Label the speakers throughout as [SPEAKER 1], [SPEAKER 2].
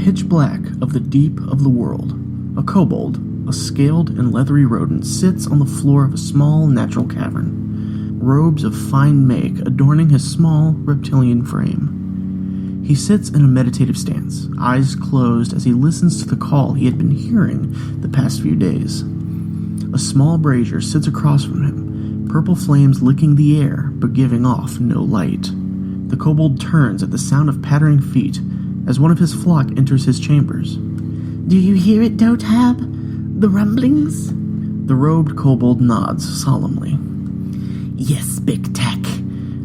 [SPEAKER 1] pitch black of the deep of the world, a kobold, a scaled and leathery rodent, sits on the floor of a small natural cavern, robes of fine make adorning his small reptilian frame. He sits in a meditative stance, eyes closed as he listens to the call he had been hearing the past few days. A small brazier sits across from him, purple flames licking the air but giving off no light. The kobold turns at the sound of pattering feet as one of his flock enters his chambers.
[SPEAKER 2] "Do you hear it, Dotab? The rumblings?"
[SPEAKER 1] The robed kobold nods solemnly.
[SPEAKER 2] "Yes, Big Tech.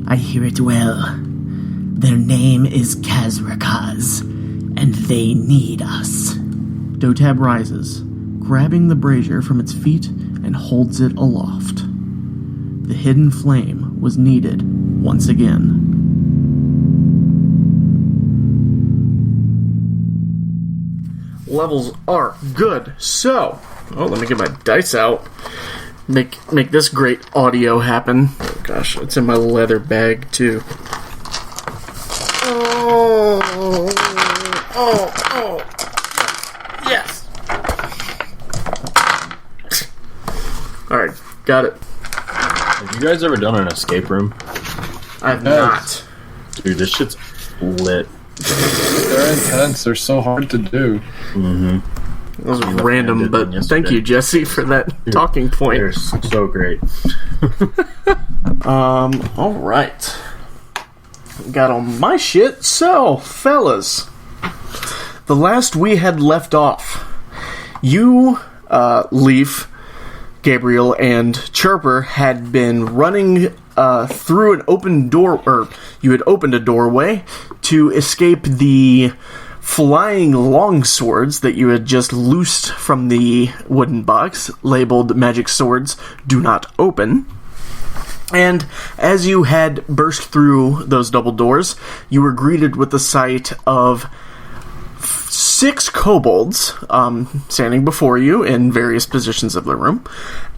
[SPEAKER 2] I hear it well. Their name is Kazrakaz, and they need us."
[SPEAKER 1] Dotab rises, grabbing the brazier from its feet and holds it aloft. The hidden flame was needed once again. Levels are good. So, let me get my dice out. Make this great audio happen. Oh gosh, it's in my leather bag too. Oh, yes. All right, got it.
[SPEAKER 3] Have you guys ever done an escape room?
[SPEAKER 1] I have not.
[SPEAKER 3] Dude, this shit's lit.
[SPEAKER 4] They're intense. They're so hard to do.
[SPEAKER 3] Mm-hmm.
[SPEAKER 1] That was random, but thank you, Jesse, for that talking point.
[SPEAKER 3] They're so great.
[SPEAKER 1] All right. Got all my shit. So, fellas, the last we had left off, you, Leaf, Gabriel, and Chirper had been running through an open door, or you had opened a doorway to escape the flying longswords that you had just loosed from the wooden box, labeled Magic Swords Do Not Open. And as you had burst through those double doors, you were greeted with the sight of 6 kobolds standing before you in various positions of the room.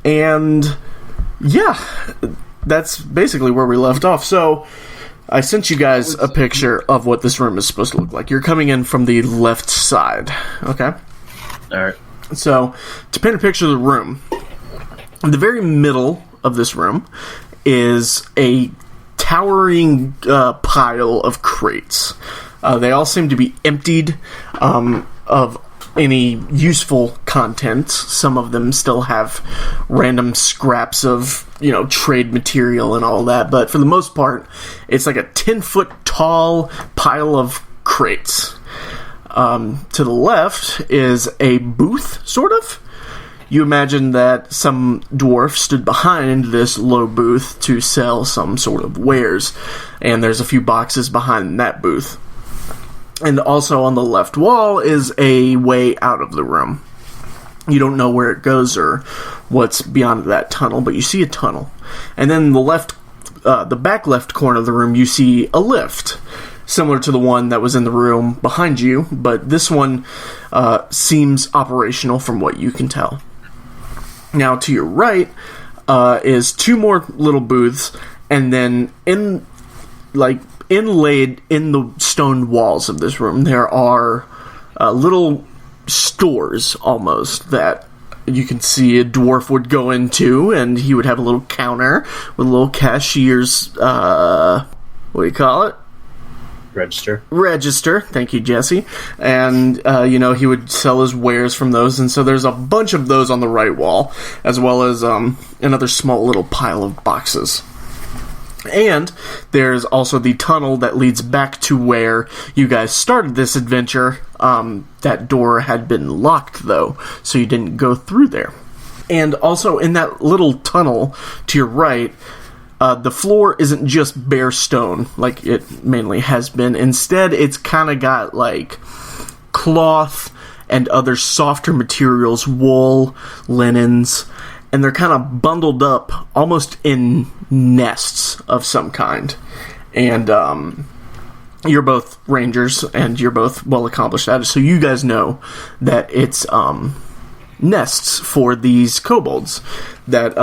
[SPEAKER 1] And yeah, that's basically where we left off. So I sent you guys a picture of what this room is supposed to look like. You're coming in from the left side, okay?
[SPEAKER 3] Alright.
[SPEAKER 1] So, to paint a picture of the room, in the very middle of this room is a towering pile of crates. They all seem to be emptied of any useful content. Some of them still have random scraps of, trade material and all that, but for the most part, it's like a 10-foot tall pile of crates. To the left is a booth, sort of. You imagine that some dwarf stood behind this low booth to sell some sort of wares, and there's a few boxes behind that booth. And also on the left wall is a way out of the room. You don't know where it goes or what's beyond that tunnel, but you see a tunnel. And then the back left corner of the room, you see a lift, similar to the one that was in the room behind you, but this one seems operational from what you can tell. Now, to your right is 2 more little booths, and then inlaid in the stone walls of this room, there are little stores, almost, that you can see a dwarf would go into, and he would have a little counter with a little cashier's, what do you call it? Register. Thank you, Jesse. And, he would sell his wares from those, and so there's a bunch of those on the right wall, as well as another small little pile of boxes. And there's also the tunnel that leads back to where you guys started this adventure. That door had been locked, though, so you didn't go through there. And also, in that little tunnel to your right, the floor isn't just bare stone, like it mainly has been. Instead, it's kind of got, cloth and other softer materials, wool, linens, and they're kind of bundled up almost in nests of some kind. And you're both rangers, and you're both well accomplished at it, so you guys know that it's nests for these kobolds that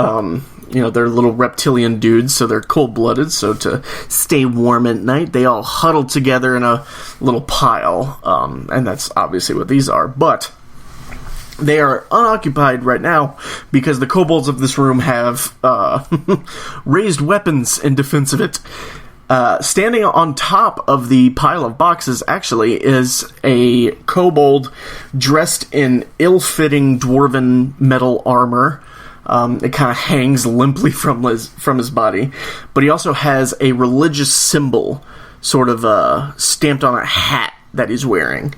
[SPEAKER 1] they're little reptilian dudes, so they're cold-blooded. So to stay warm at night, they all huddle together in a little pile, and that's obviously what these are. But they are unoccupied right now because the kobolds of this room have raised weapons in defense of it. Standing on top of the pile of boxes, actually, is a kobold dressed in ill-fitting dwarven metal armor. It kind of hangs limply from his body. But he also has a religious symbol sort of stamped on a hat that he's wearing.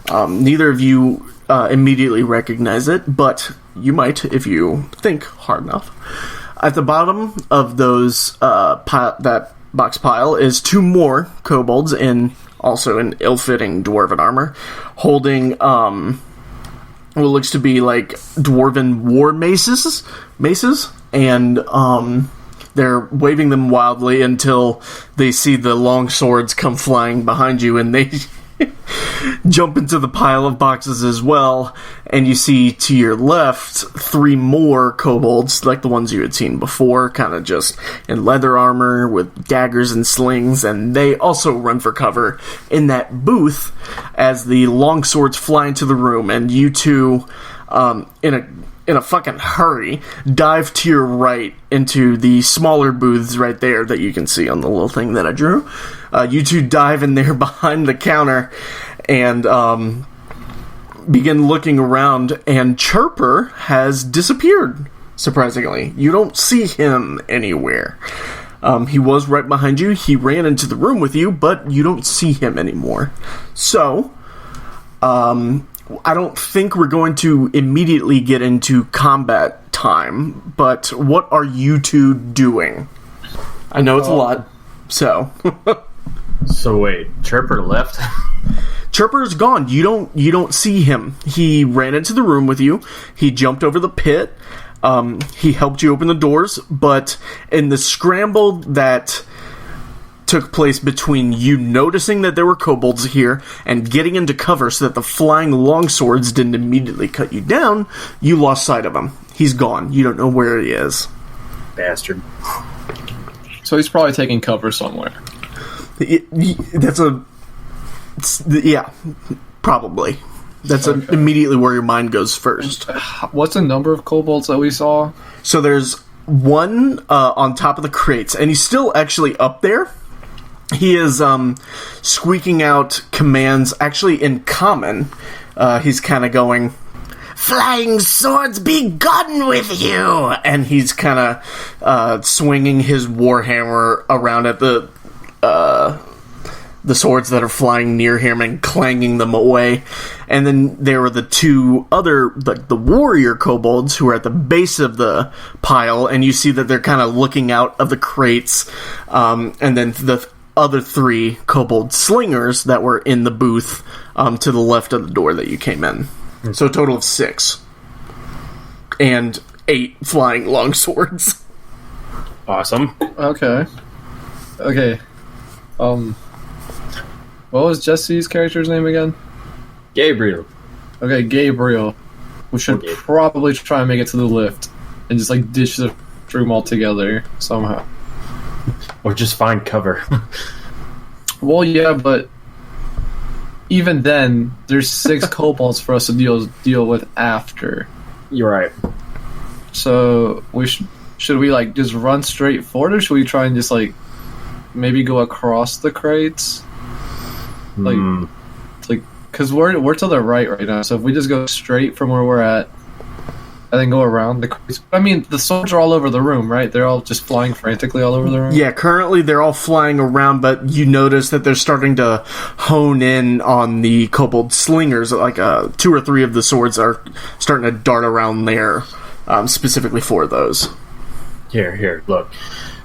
[SPEAKER 1] Neither of you immediately recognize it, but you might if you think hard enough. At the bottom of those that box pile is two more kobolds also in ill-fitting dwarven armor, holding what looks to be like dwarven war maces, and they're waving them wildly until they see the long swords come flying behind you, and they jump into the pile of boxes as well, and you see to your left three more kobolds, like the ones you had seen before, kind of just in leather armor with daggers and slings, and they also run for cover in that booth as the long swords fly into the room, and you two, in a fucking hurry, dive to your right into the smaller booths right there that you can see on the little thing that I drew. You two dive in there behind the counter and begin looking around, and Chirper has disappeared, surprisingly. You don't see him anywhere. He was right behind you. He ran into the room with you, but you don't see him anymore. So, I don't think we're going to immediately get into combat time, but what are you two doing? I know it's a lot, so...
[SPEAKER 3] So wait, Chirper left?
[SPEAKER 1] Chirper's gone. You don't see him. He ran into the room with you. He jumped over the pit. He helped you open the doors, but in the scramble that took place between you noticing that there were kobolds here and getting into cover so that the flying longswords didn't immediately cut you down, you lost sight of him. He's gone. You don't know where he is.
[SPEAKER 3] Bastard.
[SPEAKER 4] So he's probably taking cover somewhere.
[SPEAKER 1] Yeah, probably. That's
[SPEAKER 4] Okay.
[SPEAKER 1] immediately where your mind goes first.
[SPEAKER 4] What's the number of kobolds that we saw?
[SPEAKER 1] So there's one on top of the crates, and he's still actually up there. He is squeaking out commands, actually in common. He's kind of going, "Flying swords be gone with you!" And he's kind of swinging his warhammer around at the swords that are flying near him and clanging them away. And then there were the two other, the warrior kobolds who are at the base of the pile, and you see that they're kind of looking out of the crates. And then the other three kobold slingers that were in the booth to the left of the door that you came in. So a total of 6. And 8 flying longswords.
[SPEAKER 3] Awesome.
[SPEAKER 4] Okay. What was Jesse's character's name again?
[SPEAKER 3] Gabriel.
[SPEAKER 4] Okay, Gabriel. We should
[SPEAKER 3] Okay.
[SPEAKER 4] probably try and make it to the lift and just like ditch the room altogether somehow.
[SPEAKER 3] Or just find cover.
[SPEAKER 4] Well, yeah, but even then, there's 6 kobolds for us to deal with after.
[SPEAKER 3] You're right.
[SPEAKER 4] So we should we like just run straight forward, or should we try and just like maybe go across the crates? Like, because we're to the right now. So if we just go straight from where we're at, and then go around the crates. I mean, the swords are all over the room, right? They're all just flying frantically all over the room.
[SPEAKER 1] Yeah, currently they're all flying around, but you notice that they're starting to hone in on the kobold slingers. Like 2 or 3 of the swords are starting to dart around there, specifically for those.
[SPEAKER 3] Here, look.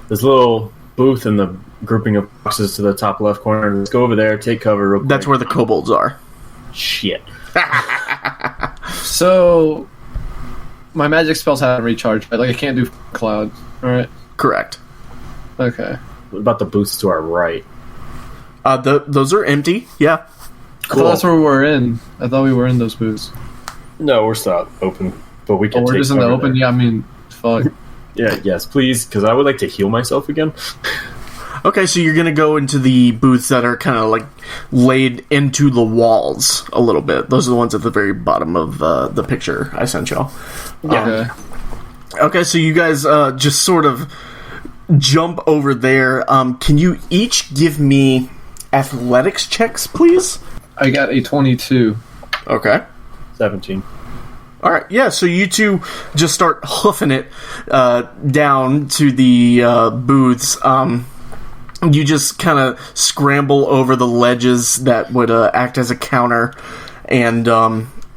[SPEAKER 3] This little booth in the grouping of boxes to the top left corner. Let's go over there, take cover real quick.
[SPEAKER 1] That's where the kobolds are.
[SPEAKER 3] Shit.
[SPEAKER 4] So my magic spells haven't recharged, but like I can't do cloud. All right.
[SPEAKER 1] Correct.
[SPEAKER 4] Okay.
[SPEAKER 3] What about the booths to our right?
[SPEAKER 1] Those are empty. Yeah.
[SPEAKER 4] I thought that's where we were in. I thought we were in those booths.
[SPEAKER 3] No, we're still open, but we can.
[SPEAKER 4] Oh, we're
[SPEAKER 3] take
[SPEAKER 4] just in the
[SPEAKER 3] cover
[SPEAKER 4] open.
[SPEAKER 3] there.
[SPEAKER 4] Yeah, I mean, fuck.
[SPEAKER 3] Yeah, yes, please, because I would like to heal myself again.
[SPEAKER 1] Okay, so you're gonna go into the booths that are kind of like laid into the walls a little bit. Those are the ones at the very bottom of the picture I sent y'all.
[SPEAKER 4] Okay.
[SPEAKER 1] Okay, so you guys just sort of jump over there. Can you each give me athletics checks, please?
[SPEAKER 4] I got a 22.
[SPEAKER 1] Okay.
[SPEAKER 3] 17.
[SPEAKER 1] All right, yeah, so you two just start hoofing it down to the booths. You just kind of scramble over the ledges that would act as a counter, and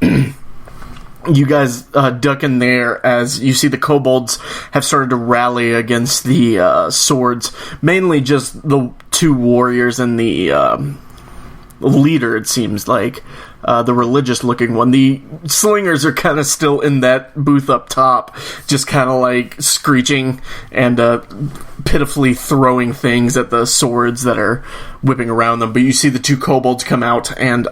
[SPEAKER 1] you guys duck in there as you see the kobolds have started to rally against the swords. Mainly just the two warriors and the leader, it seems like. The religious-looking one. The slingers are kind of still in that booth up top, just kind of like screeching and pitifully throwing things at the swords that are whipping around them. But you see the two kobolds come out, and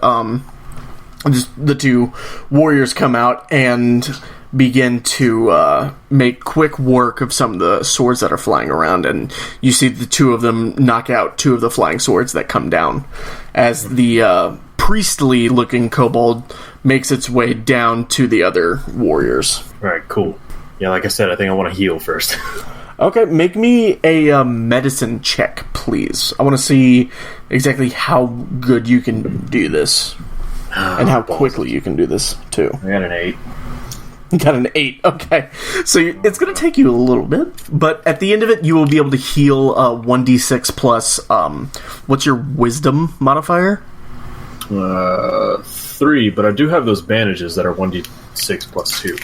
[SPEAKER 1] just the two warriors come out and begin to make quick work of some of the swords that are flying around, and you see the two of them knock out two of the flying swords that come down as the priestly looking kobold makes its way down to the other warriors.
[SPEAKER 3] Alright, cool. Yeah, like I said, I think I want to heal first.
[SPEAKER 1] Okay, make me a medicine check, please. I want to see exactly how good you can do this. And how quickly you can do this, too.
[SPEAKER 3] I got an 8.
[SPEAKER 1] You got an 8, okay. So it's going to take you a little bit, but at the end of it, you will be able to heal 1d6 plus, what's your wisdom modifier?
[SPEAKER 3] 3, but I do have those bandages that are 1d6 plus 2.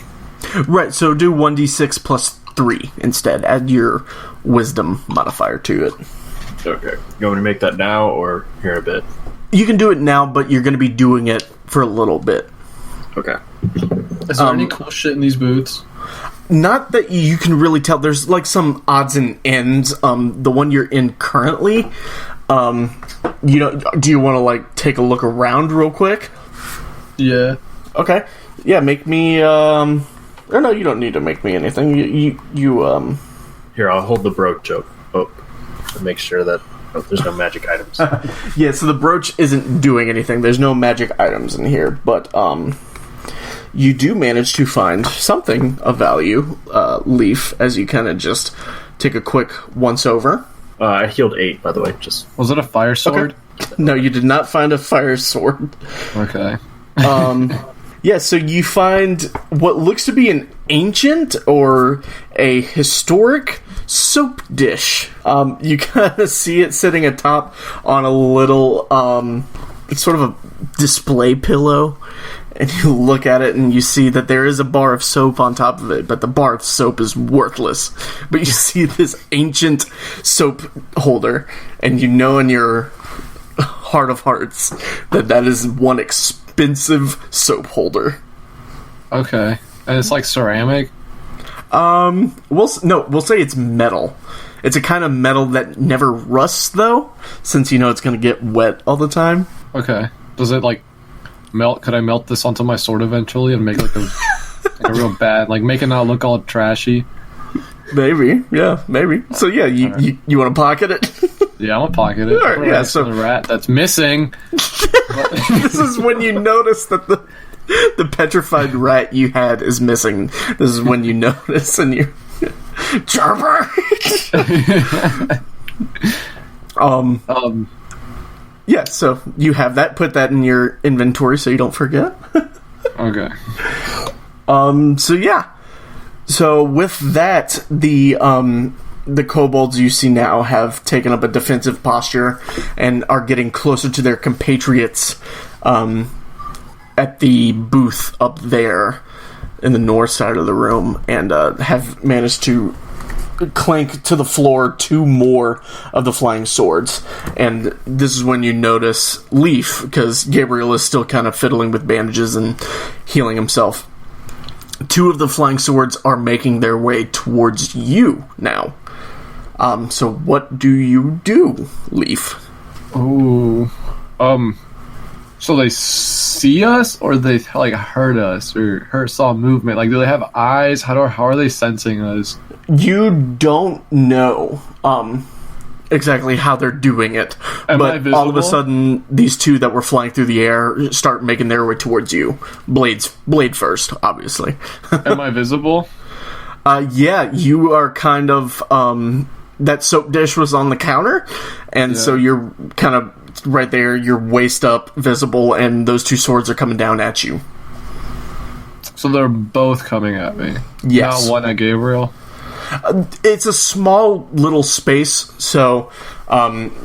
[SPEAKER 1] Right, so do 1d6 plus 3 instead. Add your wisdom modifier to it.
[SPEAKER 3] Okay. You want me to make that now or here a bit?
[SPEAKER 1] You can do it now, but you're going to be doing it for a little bit.
[SPEAKER 3] Okay.
[SPEAKER 4] Is there any cool shit in these booths?
[SPEAKER 1] Not that you can really tell. There's like some odds and ends. The one you're in currently, you know, do you want to like take a look around real quick?
[SPEAKER 4] Yeah.
[SPEAKER 1] Okay. Yeah, make me. Or no, you don't need to make me anything. You
[SPEAKER 3] Here, I'll hold the brooch up to make sure that there's no magic items.
[SPEAKER 1] Yeah, so the brooch isn't doing anything. There's no magic items in here, but you do manage to find something of value, Leaf, as you kind of just take a quick once over.
[SPEAKER 3] I healed 8, by the way. Just
[SPEAKER 4] Was it a fire sword?
[SPEAKER 1] Okay. No, you did not find a fire sword.
[SPEAKER 4] Okay.
[SPEAKER 1] Yeah, so you find what looks to be an ancient or a historic soap dish. You kind of see it sitting atop on a little, it's sort of a display pillow. And you look at it and you see that there is a bar of soap on top of it, but the bar of soap is worthless. But you see this ancient soap holder, and you know in your heart of hearts that that is one expensive soap holder.
[SPEAKER 4] Okay. And it's like ceramic?
[SPEAKER 1] We'll say it's metal. It's a kind of metal that never rusts, though, since you know it's going to get wet all the time.
[SPEAKER 4] Okay. Does it like melt? Could I melt this onto my sword eventually and make like a real bad, like make it not look all trashy?
[SPEAKER 1] Maybe, yeah, maybe. So yeah, you want to pocket it?
[SPEAKER 4] Yeah, I'm gonna pocket it.
[SPEAKER 1] All right, yeah, so
[SPEAKER 4] the rat that's missing.
[SPEAKER 1] This is when you notice that the petrified rat you had is missing. This is when you notice, and you Chopper. Yeah, so you have that. Put that in your inventory so you don't forget.
[SPEAKER 4] Okay.
[SPEAKER 1] So yeah. So with that, the kobolds you see now have taken up a defensive posture and are getting closer to their compatriots at the booth up there in the north side of the room, and have managed to clank to the floor 2 more of the flying swords. And this is when you notice Leaf, because Gabriel is still kind of fiddling with bandages and healing himself. 2 of the flying swords are making their way towards you now. So what do you do, Leaf?
[SPEAKER 4] Ooh. So they see us, or they like heard us, or saw movement? Like, do they have eyes? How are they sensing us?
[SPEAKER 1] You don't know exactly how they're doing it,
[SPEAKER 4] Am I
[SPEAKER 1] but all of a
[SPEAKER 4] visible?
[SPEAKER 1] sudden, these two that were flying through the air start making their way towards you. Blade first, obviously.
[SPEAKER 4] Am I visible?
[SPEAKER 1] Yeah, you are kind of. That soap dish was on the counter, and so you're kind of right there. You're waist up, visible, and those two swords are coming down at you.
[SPEAKER 4] So they're both coming at me.
[SPEAKER 1] Yes.
[SPEAKER 4] Not one at Gabriel.
[SPEAKER 1] It's a small little space, so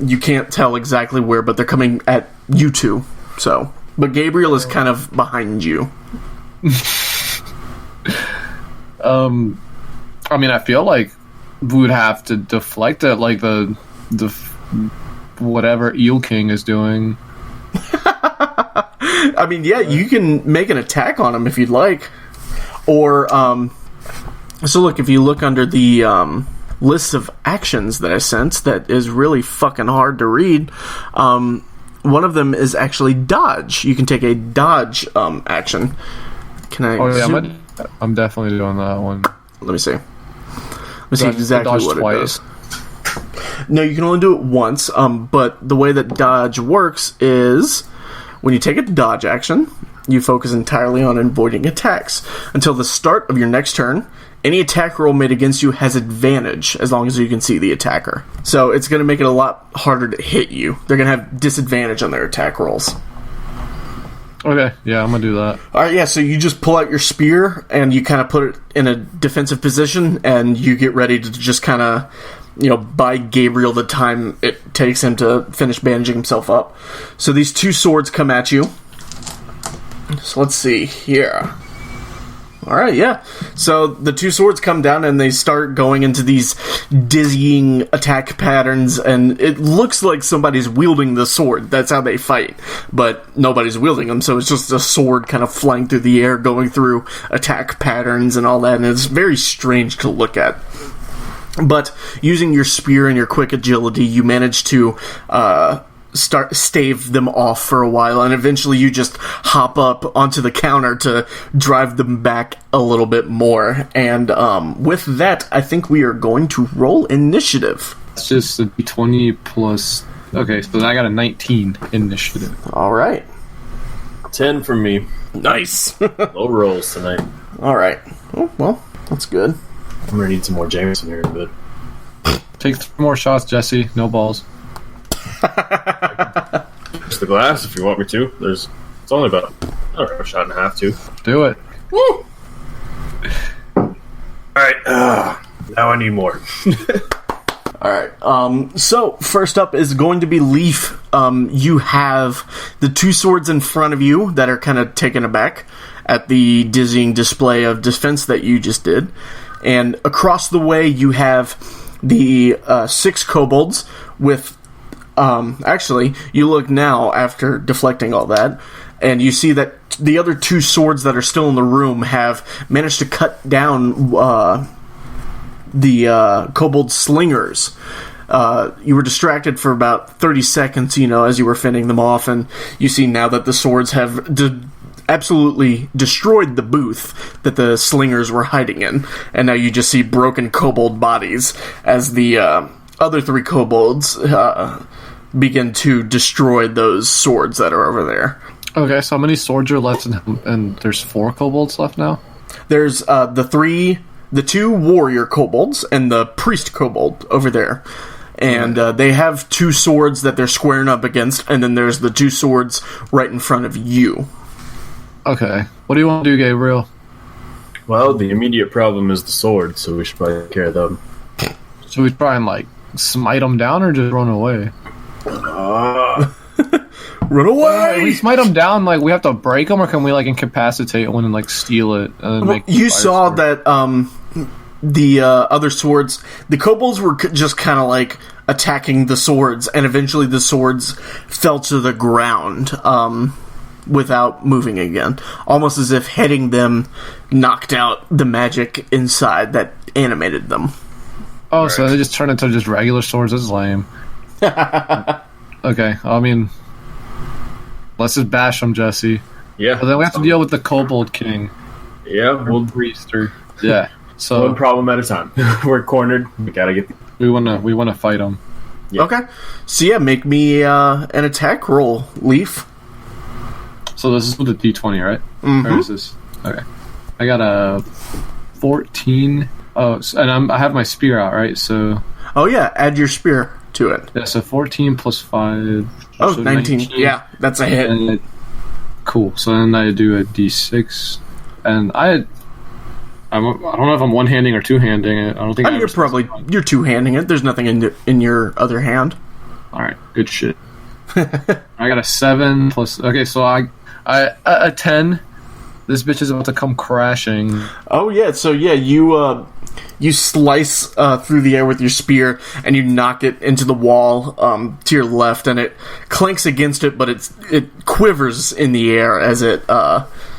[SPEAKER 1] you can't tell exactly where, but they're coming at you two. So, but Gabriel is kind of behind you.
[SPEAKER 4] I mean, I feel like we would have to deflect it, like the whatever Eel King is doing.
[SPEAKER 1] I mean, yeah, you can make an attack on him if you'd like, or so look, if you look under the list of actions that I sent, that is really fucking hard to read. One of them is actually dodge. You can take a dodge action. Can I?
[SPEAKER 4] Oh yeah,
[SPEAKER 1] zoom?
[SPEAKER 4] I'm definitely doing that one.
[SPEAKER 1] Let me see. Let me see exactly
[SPEAKER 4] Dodge
[SPEAKER 1] what
[SPEAKER 4] twice.
[SPEAKER 1] it does. No, you can only do it once. But the way that dodge works is when you take a dodge action, you focus entirely on avoiding attacks until the start of your next turn. Any attack roll made against you has advantage as long as you can see the attacker. So it's going to make it a lot harder to hit you. They're going to have disadvantage on their attack rolls.
[SPEAKER 4] Okay, yeah, I'm gonna do that.
[SPEAKER 1] Alright, yeah, so you just pull out your spear and you kind of put it in a defensive position and you get ready to just kind of, buy Gabriel the time it takes him to finish bandaging himself up. So these two swords come at you. So let's see here. Alright, yeah. So the two swords come down and they start going into these dizzying attack patterns, and it looks like somebody's wielding the sword. That's how they fight. But nobody's wielding them, so it's just a sword kind of flying through the air, going through attack patterns and all that, and it's very strange to look at. But using your spear and your quick agility, you manage to stave them off for a while, and eventually you just hop up onto the counter to drive them back a little bit more. And with that, I think we are going to roll initiative.
[SPEAKER 4] It's just a d20 plus. Okay, so then I got a 19 initiative.
[SPEAKER 1] All right.
[SPEAKER 3] 10 from me.
[SPEAKER 1] Nice.
[SPEAKER 3] Low rolls tonight.
[SPEAKER 1] All right. Oh, well, that's good.
[SPEAKER 3] I'm gonna need some more Jameson here in a bit.
[SPEAKER 4] Take 3 more shots, Jesse. No balls.
[SPEAKER 3] Just the glass if you want me to. It's only about a shot and a half too.
[SPEAKER 4] Do it.
[SPEAKER 3] Woo! Alright, now I need more.
[SPEAKER 1] Alright, so first up is going to be Leaf. You have the two swords in front of you that are kind of taken aback at the dizzying display of defense that you just did. And across the way you have the 6 kobolds with actually, you look now after deflecting all that, and you see that the other 2 swords that are still in the room have managed to cut down the kobold slingers. You were distracted for about 30 seconds, as you were fending them off, and you see now that the swords have absolutely destroyed the booth that the slingers were hiding in, and now you just see broken kobold bodies as the other 3 kobolds begin to destroy those swords that are over there.
[SPEAKER 4] Okay, so how many swords are left, and there's 4 kobolds left now?
[SPEAKER 1] There's the 2 warrior kobolds and the priest kobold over there. And they have 2 swords that they're squaring up against, and then there's the 2 swords right in front of you.
[SPEAKER 4] Okay. What do you want to do, Gabriel?
[SPEAKER 3] Well, the immediate problem is the sword, so we should probably take care of them.
[SPEAKER 4] Should we try and, smite them down, or just run away?
[SPEAKER 1] Run away!
[SPEAKER 4] If we smite them down, we have to break them, or can we, incapacitate one and, steal it? And then make
[SPEAKER 1] you saw that, the other swords, the kobolds were just kind of, attacking the swords, and eventually the swords fell to the ground, without moving again. Almost as if hitting them knocked out the magic inside that animated them.
[SPEAKER 4] Oh, right. So they just turned into just regular swords? That's lame. Okay, I mean... Let's just bash him, Jesse.
[SPEAKER 3] Yeah.
[SPEAKER 4] But then we have to deal with the Kobold King.
[SPEAKER 3] Yeah, we'll
[SPEAKER 4] Priest or yeah. So
[SPEAKER 3] one problem at a time. We're cornered. We gotta get.
[SPEAKER 4] we wanna fight him.
[SPEAKER 3] Yeah.
[SPEAKER 1] Okay. So yeah, make me an attack roll, Leaf.
[SPEAKER 4] So this is with the D20, right?
[SPEAKER 1] Mm-hmm.
[SPEAKER 4] Or is this? Okay. I got a 14. Oh, and I have my spear out, right? So
[SPEAKER 1] Oh yeah, add your spear to it.
[SPEAKER 4] yeah, so 14 plus 5.
[SPEAKER 1] Oh,
[SPEAKER 4] so
[SPEAKER 1] 19. Yeah, that's a hit.
[SPEAKER 4] And cool. So then I do a D6, and I don't know if I'm one-handing or two-handing it. I don't think
[SPEAKER 1] You're two-handing it. There's nothing in your other hand.
[SPEAKER 4] All right, good shit. I got a 7 plus. Okay, so I a 10. This bitch is about to come crashing.
[SPEAKER 1] Oh yeah, so yeah, you slice through the air with your spear and you knock it into the wall to your left, and it clanks against it, but it quivers in the air as it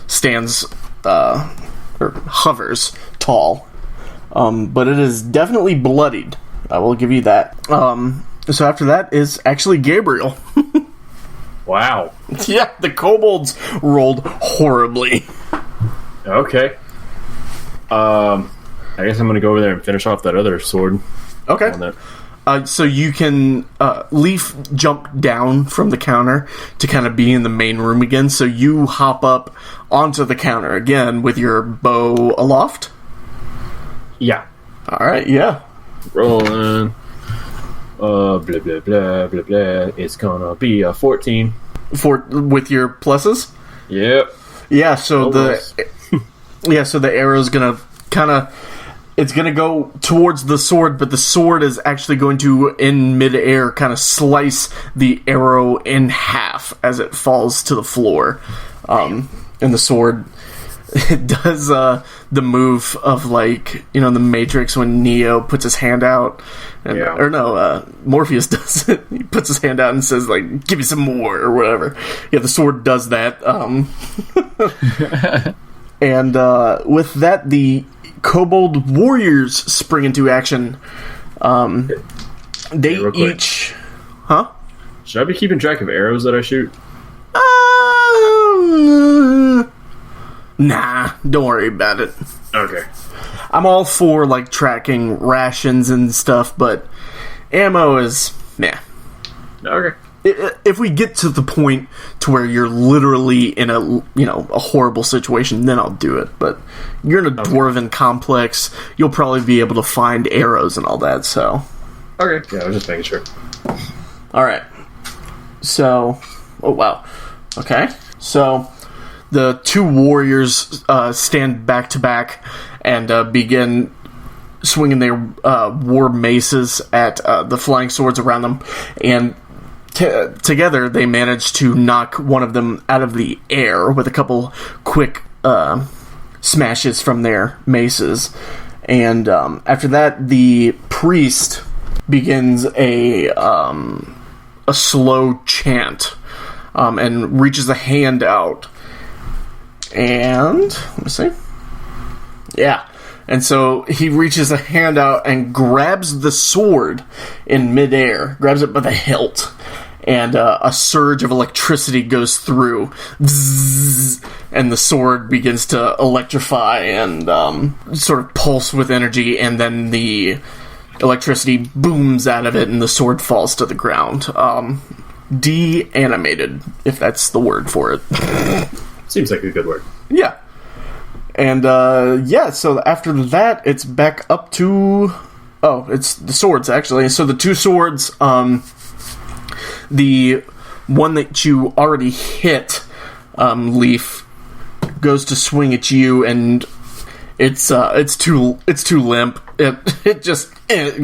[SPEAKER 1] stands or hovers tall. But it is definitely bloodied. I will give you that. So after that is actually Gabriel.
[SPEAKER 3] Wow.
[SPEAKER 1] Yeah, the kobolds rolled horribly.
[SPEAKER 3] Okay. I guess I'm gonna go over there and finish off that other sword.
[SPEAKER 1] Okay.
[SPEAKER 3] On that.
[SPEAKER 1] So you can Leaf jump down from the counter to kind of be in the main room again. So you hop up onto the counter again with your bow aloft.
[SPEAKER 3] Yeah.
[SPEAKER 1] All right. Yeah.
[SPEAKER 3] Rolling. Blah blah blah blah blah. It's gonna be a 14.
[SPEAKER 1] With your pluses.
[SPEAKER 3] Yep.
[SPEAKER 1] Yeah. So
[SPEAKER 3] Almost.
[SPEAKER 1] so the arrow's gonna kind of. It's going to go towards the sword, but the sword is actually going to, in midair, kind of slice the arrow in half as it falls to the floor. And the sword, it does the move of, like, you know, the Matrix when Neo puts his hand out. And,
[SPEAKER 3] Yeah.
[SPEAKER 1] Or no, Morpheus does it. He puts his hand out and says, like, give me some more, or whatever. Yeah, the sword does that. And with that, the Kobold warriors spring into action. They
[SPEAKER 3] real quick.
[SPEAKER 1] each... Huh?
[SPEAKER 3] Should I be keeping track of arrows that I shoot?
[SPEAKER 1] Nah, don't worry about it.
[SPEAKER 3] Okay.
[SPEAKER 1] I'm all for, like, tracking rations and stuff, but ammo is... Nah.
[SPEAKER 3] Okay.
[SPEAKER 1] If we get to the point to where you're literally in a, you know, a horrible situation, then I'll do it. But you're in a dwarven complex, you'll probably be able to find arrows and all that, so...
[SPEAKER 3] Okay. Yeah, I was just making sure.
[SPEAKER 1] Alright. So... Oh, wow. Okay. So, the two warriors stand back to back and begin swinging their war maces at the flying swords around them, and... together, they managed to knock one of them out of the air with a couple quick smashes from their maces. And after that, the priest begins a slow chant and reaches a hand out. And let me see. Yeah. And so he reaches a hand out and grabs the sword in midair, grabs it by the hilt. And a surge of electricity goes through, Zzz, and the sword begins to electrify and sort of pulse with energy, and then the electricity booms out of it, and the sword falls to the ground. De-animated, if that's the word for it.
[SPEAKER 3] Seems like a good word.
[SPEAKER 1] Yeah. And, so after that, it's back up to... Oh, it's the swords, actually. So the two swords, the one that you already hit, Leaf, goes to swing at you, and it's too limp. It just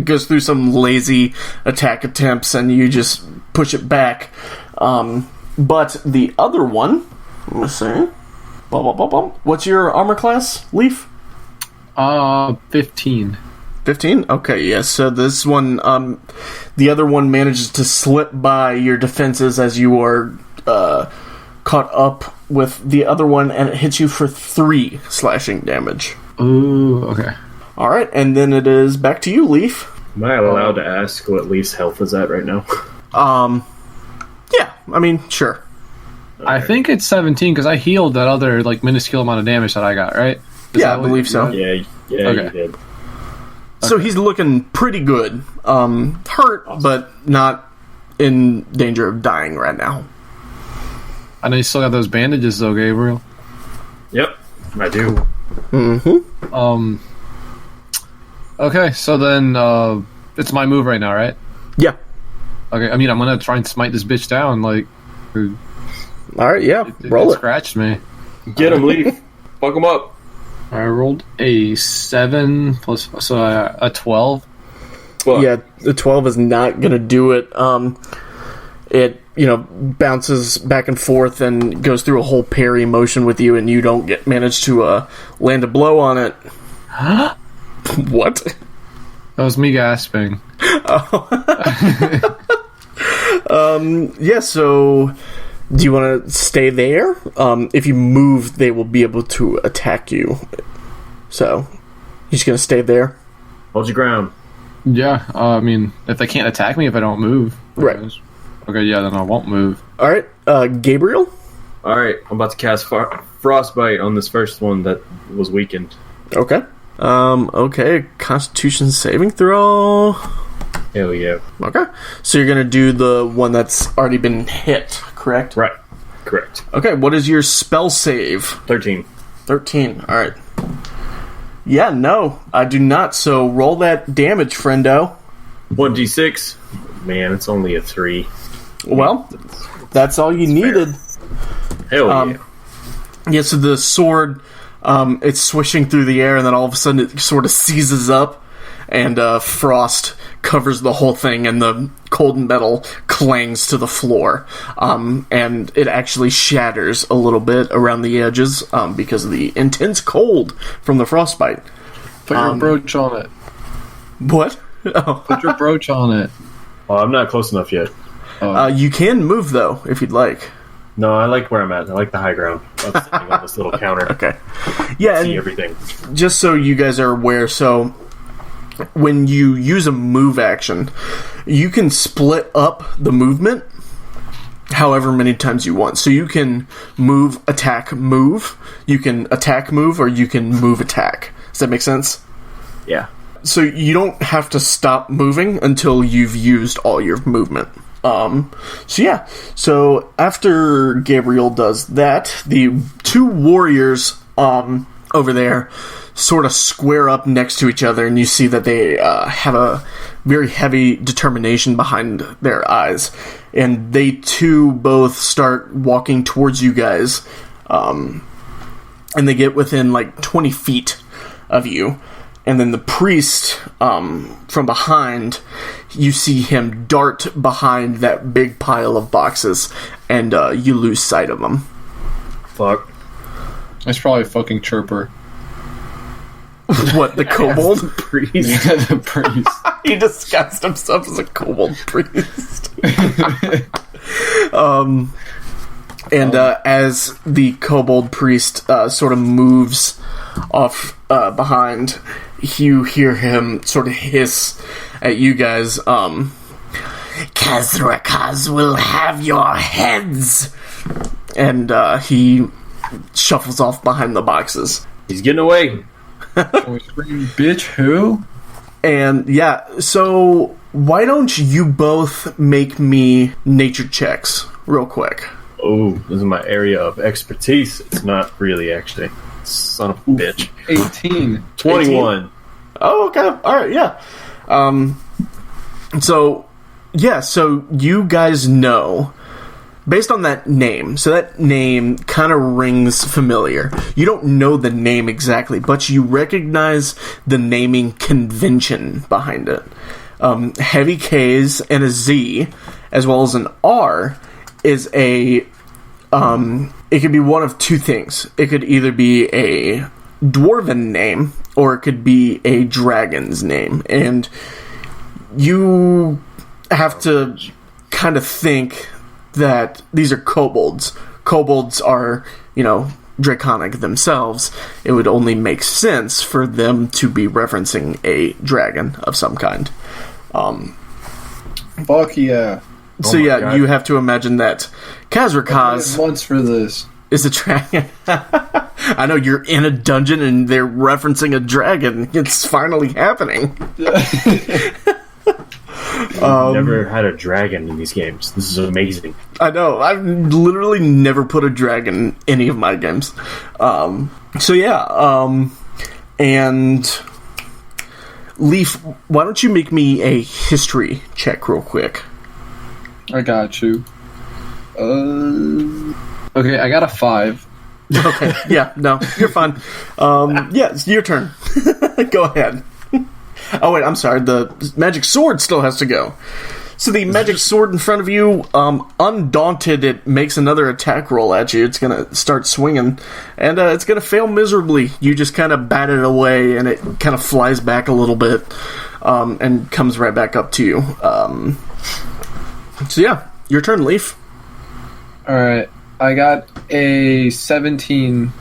[SPEAKER 1] goes through some lazy attack attempts, and you just push it back. But the other one, let me see. What's your armor class, Leaf?
[SPEAKER 4] 15.
[SPEAKER 1] 15? Okay, yes. So this one, the other one manages to slip by your defenses as you are caught up with the other one, and it hits you for 3 slashing damage.
[SPEAKER 4] Ooh, okay.
[SPEAKER 1] Alright, and then it is back to you, Leaf.
[SPEAKER 3] Am I allowed to ask what Leaf's health is at right now?
[SPEAKER 1] Yeah, I mean, sure.
[SPEAKER 4] I think it's 17 because I healed that other like minuscule amount of damage that I got, right?
[SPEAKER 1] Yeah, I believe so.
[SPEAKER 3] Yeah,
[SPEAKER 4] Okay.
[SPEAKER 3] you did.
[SPEAKER 1] So he's looking pretty good. Hurt, but not in danger of dying right now.
[SPEAKER 4] I know you still got those bandages though, Gabriel.
[SPEAKER 3] Yep, I do.
[SPEAKER 1] Mm-hmm.
[SPEAKER 4] Okay, so then it's my move right now, right?
[SPEAKER 1] Yeah.
[SPEAKER 4] Okay, I mean I'm gonna try and smite this bitch down. Like,
[SPEAKER 1] All right, yeah.
[SPEAKER 4] it
[SPEAKER 1] Roll it.
[SPEAKER 4] scratched me.
[SPEAKER 3] Get him, Leaf. Fuck him up.
[SPEAKER 4] I rolled a 7 plus, so a 12.
[SPEAKER 3] Fuck.
[SPEAKER 1] Yeah, the 12 is not going to do it. It, bounces back and forth and goes through a whole parry motion with you, and you don't manage to land a blow on it.
[SPEAKER 4] Huh?
[SPEAKER 1] What?
[SPEAKER 4] That was me gasping.
[SPEAKER 1] Yeah, so do you want to stay there? If you move, they will be able to attack you. So, you're just going to stay there?
[SPEAKER 3] Hold your ground.
[SPEAKER 4] Yeah, I mean, if they can't attack me if I don't move.
[SPEAKER 1] Right.
[SPEAKER 4] Okay, yeah, then I won't move.
[SPEAKER 1] Alright, Gabriel?
[SPEAKER 3] Alright, I'm about to cast Frostbite on this first one that was weakened.
[SPEAKER 1] Okay. Okay, Constitution saving throw.
[SPEAKER 3] Hell yeah.
[SPEAKER 1] Okay. So you're going to do the one that's already been hit, correct?
[SPEAKER 3] Right. Correct.
[SPEAKER 1] Okay, what is your spell save?
[SPEAKER 3] 13.
[SPEAKER 1] 13. Alright. Yeah, no, I do not. So roll that damage, friendo.
[SPEAKER 3] 1d6. Man, it's only a 3.
[SPEAKER 1] Well, that's all you needed.
[SPEAKER 3] Hell yeah.
[SPEAKER 1] Yeah, so the sword, it's swishing through the air, and then all of a sudden it sort of seizes up, and frost covers the whole thing, and the cold metal clangs to the floor. And it actually shatters a little bit around the edges because of the intense cold from the frostbite.
[SPEAKER 4] Put your brooch on it.
[SPEAKER 1] What? Oh.
[SPEAKER 4] Put your brooch on it.
[SPEAKER 3] Oh, I'm not close enough yet.
[SPEAKER 1] You can move, though, if you'd like.
[SPEAKER 3] No, I like where I'm at. I like the high ground. I'm sitting on this little counter.
[SPEAKER 1] Okay. Yeah,
[SPEAKER 3] See
[SPEAKER 1] and
[SPEAKER 3] everything.
[SPEAKER 1] just so you guys are aware, so when you use a move action, you can split up the movement however many times you want. So you can move, attack, move. You can attack, move, or you can move, attack. Does that make sense?
[SPEAKER 3] Yeah.
[SPEAKER 1] So you don't have to stop moving until you've used all your movement. So after Gabriel does that, the two warriors over there sort of square up next to each other, and you see that they have a very heavy determination behind their eyes, and they too both start walking towards you guys, and they get within like 20 feet of you. And then the priest, from behind, you see him dart behind that big pile of boxes, and you lose sight of him.
[SPEAKER 3] Fuck.
[SPEAKER 4] It's probably fucking Chirper.
[SPEAKER 1] What, the kobold?
[SPEAKER 3] The priest.
[SPEAKER 4] Yeah, the priest.
[SPEAKER 1] He disguised himself as a kobold priest. As the kobold priest sort of moves off behind, you hear him sort of hiss at you guys, Kazrakaz will have your heads! And he shuffles off behind the boxes.
[SPEAKER 3] He's getting away.
[SPEAKER 4] We scream, bitch, who?
[SPEAKER 1] And yeah, so why don't you both make me nature checks real quick?
[SPEAKER 3] Oh, this is my area of expertise. It's not really, actually. Son of a bitch.
[SPEAKER 4] 18.
[SPEAKER 3] 21.
[SPEAKER 1] Oh, okay. Alright, yeah. So you guys know, based on that name, so that name kind of rings familiar. You don't know the name exactly, but you recognize the naming convention behind it. Heavy K's and a Z, as well as an R, is a... it could be one of two things. It could either be a dwarven name, or it could be a dragon's name. And you have to kind of think that these are kobolds. Kobolds are, draconic themselves. It would only make sense for them to be referencing a dragon of some kind.
[SPEAKER 4] Fuck yeah.
[SPEAKER 1] So
[SPEAKER 3] my
[SPEAKER 1] yeah,
[SPEAKER 3] God.
[SPEAKER 1] you have to imagine that Kazrakaz
[SPEAKER 4] Once for this.
[SPEAKER 1] is a dragon. I know you're in a dungeon and they're referencing a dragon. It's finally happening.
[SPEAKER 3] Never had a dragon in these games. This is amazing.
[SPEAKER 1] I know. I've literally never put a dragon in any of my games. So yeah, and Leaf, why don't you make me a history check real quick?
[SPEAKER 4] I got you. Okay, I got a 5.
[SPEAKER 1] Okay, yeah, no, you're fine. Yeah, it's your turn. Go ahead. Oh wait, I'm sorry. The magic sword still has to go. So the magic sword in front of you, undaunted, it makes another attack roll at you. It's gonna start swinging, and it's gonna fail miserably. You just kind of bat it away, and it kind of flies back a little bit, and comes right back up to you. So yeah, your turn, Leaf.
[SPEAKER 4] Alright, I got a 17.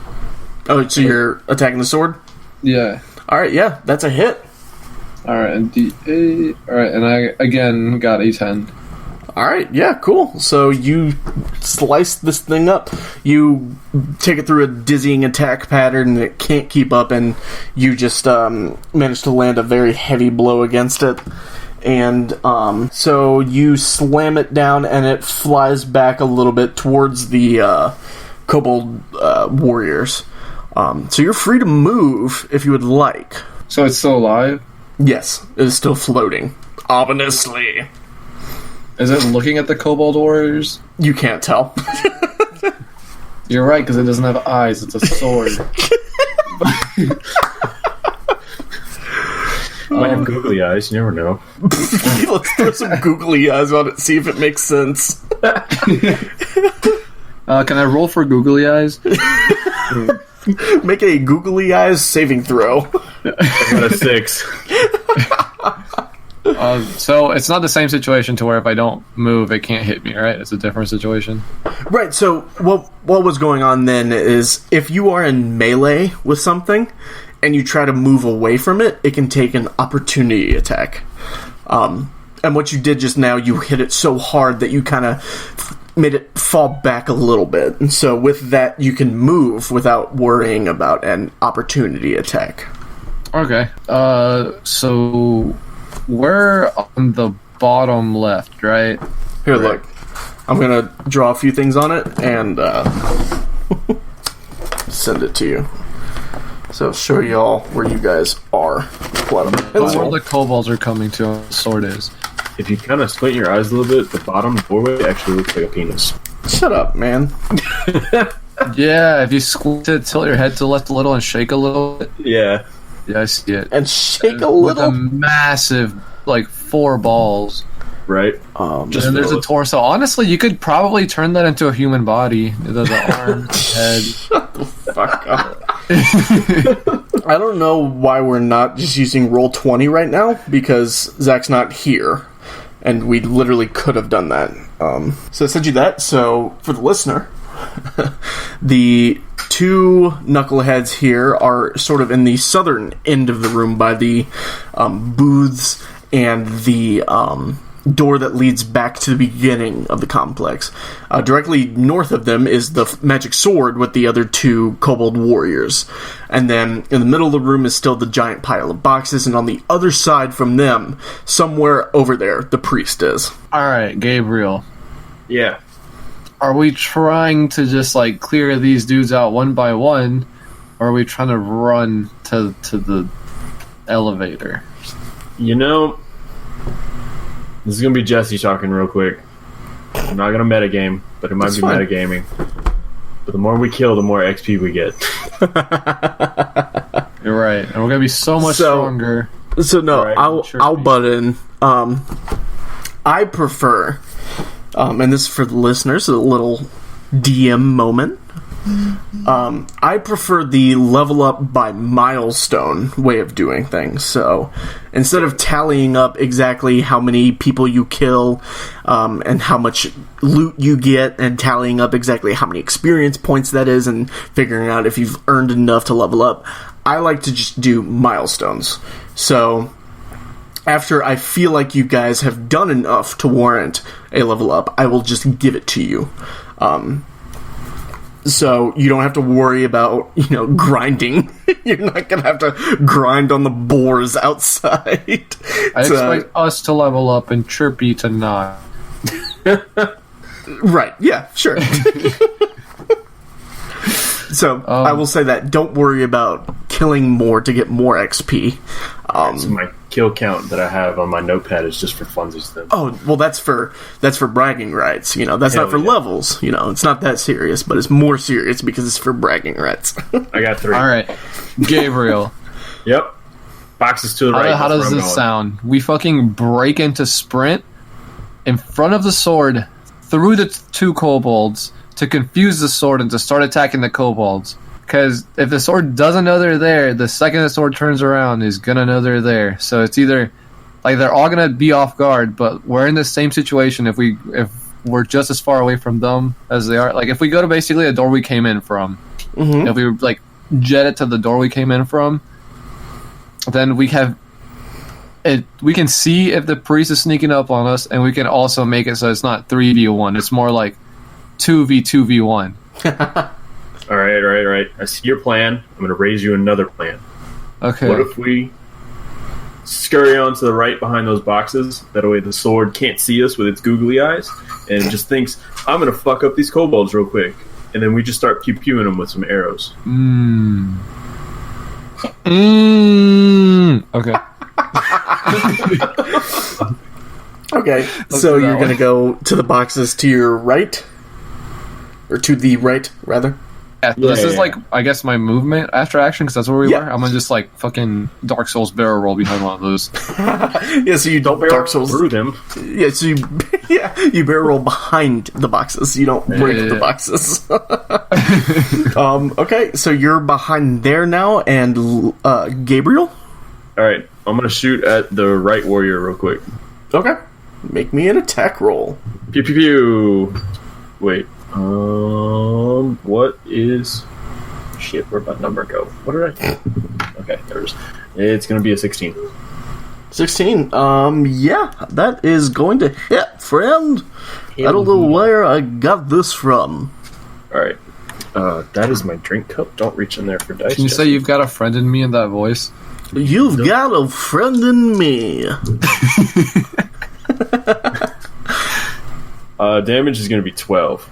[SPEAKER 1] Oh, so you're attacking the sword?
[SPEAKER 4] Yeah.
[SPEAKER 1] All right, yeah, that's a hit.
[SPEAKER 4] Alright, and D8. Alright, and I again got a 10.
[SPEAKER 1] All right, yeah, cool. So you slice this thing up. You take it through a dizzying attack pattern, and it can't keep up, and you just manage to land a very heavy blow against it. And so you slam it down, and it flies back a little bit towards the kobold warriors. So you're free to move if you would like.
[SPEAKER 4] So it's still alive?
[SPEAKER 1] Yes, it is still floating. Ominously.
[SPEAKER 4] Is it looking at the kobold warriors?
[SPEAKER 1] You can't tell.
[SPEAKER 4] You're right, because it doesn't have eyes. It's a sword.
[SPEAKER 3] Might have googly eyes. You never know.
[SPEAKER 1] Let's throw some googly eyes on it, see if it makes sense.
[SPEAKER 4] Can I roll for googly eyes?
[SPEAKER 1] Make a googly eyes saving throw.
[SPEAKER 3] I got a 6.
[SPEAKER 4] So it's not the same situation to where if I don't move, it can't hit me, right? It's a different situation.
[SPEAKER 1] Right, so what was going on then is if you are in melee with something and you try to move away from it, it can take an opportunity attack. And what you did just now, you hit it so hard that you kind of made it fall back a little bit. And so with that, you can move without worrying about an opportunity attack.
[SPEAKER 4] Okay. So we're on the bottom left, right?
[SPEAKER 1] Here, look. I'm going to draw a few things on it and send it to you. So show y'all where you guys are.
[SPEAKER 4] All the kobolds are coming to where the sword is.
[SPEAKER 3] If you kind of squint your eyes a little bit, the bottom doorway actually looks like a penis.
[SPEAKER 1] Shut up, man.
[SPEAKER 4] Yeah, if you squint it, tilt your head to the left a little and shake a little bit.
[SPEAKER 3] Yeah.
[SPEAKER 4] Yeah, I see it.
[SPEAKER 1] And shake a
[SPEAKER 4] With
[SPEAKER 1] little.
[SPEAKER 4] a massive, 4 balls.
[SPEAKER 3] Right?
[SPEAKER 4] And there's a torso. Honestly, you could probably turn that into a human body. The arm, head.
[SPEAKER 1] Shut the fuck up. I don't know why we're not just using Roll20 right now, because Zach's not here. And we literally could have done that. So I sent you that. So for the listener, the 2 knuckleheads here are sort of in the southern end of the room by the booths and the door that leads back to the beginning of the complex. Directly north of them is the magic sword with the other 2 kobold warriors. And then in the middle of the room is still the giant pile of boxes, and on the other side from them, somewhere over there, the priest is.
[SPEAKER 4] Alright, Gabriel.
[SPEAKER 3] Yeah.
[SPEAKER 4] Are we trying to just, clear these dudes out one by one, or are we trying to run to the elevator?
[SPEAKER 3] You know, this is going to be Jesse talking real quick. I'm not going to metagame, but it might
[SPEAKER 1] That's
[SPEAKER 3] be
[SPEAKER 1] fine.
[SPEAKER 3] metagaming. But the more we kill, the more XP we get.
[SPEAKER 4] You're right. And we're going to be so much stronger.
[SPEAKER 1] So no,
[SPEAKER 3] Right,
[SPEAKER 1] I'll butt in. I prefer, and this is for the listeners, a little DM moment. I prefer the level up by milestone way of doing things. So instead of tallying up exactly how many people you kill and how much loot you get, and tallying up exactly how many experience points that is, and figuring out if you've earned enough to level up, I like to just do milestones. So after I feel like you guys have done enough to warrant a level up, I will just give it to you. So you don't have to worry about, grinding. You're not going to have to grind on the boars outside.
[SPEAKER 4] I expect us to level up and Chirpy to not.
[SPEAKER 1] Right, yeah, sure. So I will say that don't worry about killing more to get more XP.
[SPEAKER 3] So my kill count that I have on my notepad is just for funsies then.
[SPEAKER 1] Oh, well, that's for bragging rights. That's not for levels. It's not that serious, but it's more serious because it's for bragging rights.
[SPEAKER 3] I got 3.
[SPEAKER 4] All right, Gabriel.
[SPEAKER 3] Yep. Boxes to the right.
[SPEAKER 4] How does this sound? We fucking break into sprint in front of the sword through the 2 kobolds to confuse the sword and to start attacking the kobolds. Because if the sword doesn't know they're there, the second the sword turns around, he's gonna know they're there. So it's either they're all gonna be off guard, but we're in the same situation if we're just as far away from them as they are. Like if we go to basically the door we came in from, if we jet it to the door we came in from, then we have it. We can see if the priest is sneaking up on us, and we can also make it so it's not 3v1. It's more like 2v2v1.
[SPEAKER 3] All right. I see your plan. I'm going to raise you another plan.
[SPEAKER 4] Okay.
[SPEAKER 3] What if we scurry on to the right behind those boxes? That way the sword can't see us with its googly eyes, and it just thinks, I'm going to fuck up these kobolds real quick. And then we just start pew-pewing them with some arrows.
[SPEAKER 4] Okay.
[SPEAKER 1] Okay, so you're going to go to the boxes to your right? Or to the right, rather?
[SPEAKER 4] Yeah, this is I guess my movement after action, because that's where we were. I'm gonna just fucking Dark Souls barrel roll behind one of those.
[SPEAKER 1] Yeah, so you don't Dark Souls
[SPEAKER 3] through them.
[SPEAKER 1] Yeah, so you barrel roll behind the boxes. You don't break the boxes. Okay, so you're behind there now, and Gabriel?
[SPEAKER 3] Alright, I'm gonna shoot at the right warrior real quick.
[SPEAKER 1] Okay. Make me an attack roll.
[SPEAKER 3] Pew pew pew. Wait. What is... Shit, where'd my number go? What did I... Okay, there it is. It's gonna be a 16.
[SPEAKER 1] 16? Yeah, that is going to hit, friend. I don't know where I got this from.
[SPEAKER 3] Alright. That is my drink cup. Don't reach in there for dice.
[SPEAKER 4] Can you say you've got a friend in me in that voice?
[SPEAKER 1] You've got a friend in me.
[SPEAKER 3] Damage is gonna be 12.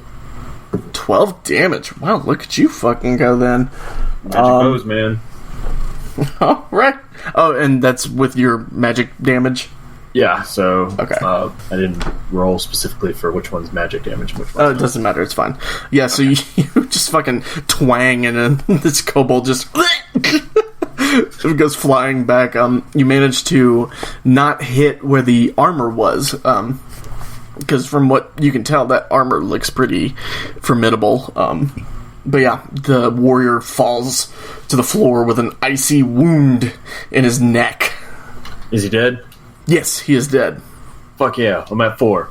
[SPEAKER 1] 12 damage. Wow, look at you fucking go then.
[SPEAKER 3] Magic bows, man.
[SPEAKER 1] Alright. Oh, and that's with your magic damage?
[SPEAKER 3] Yeah, so
[SPEAKER 1] okay.
[SPEAKER 3] I didn't roll specifically for which one's magic damage and which one's
[SPEAKER 1] it doesn't matter, it's fine. Yeah, so you just fucking twang and then this kobold just it goes flying back. You manage to not hit where the armor was. Because from what you can tell, that armor looks pretty formidable. But yeah, the warrior falls to the floor with an icy wound in his neck.
[SPEAKER 3] Is he dead?
[SPEAKER 1] Yes, he is dead.
[SPEAKER 3] Fuck yeah, I'm at 4.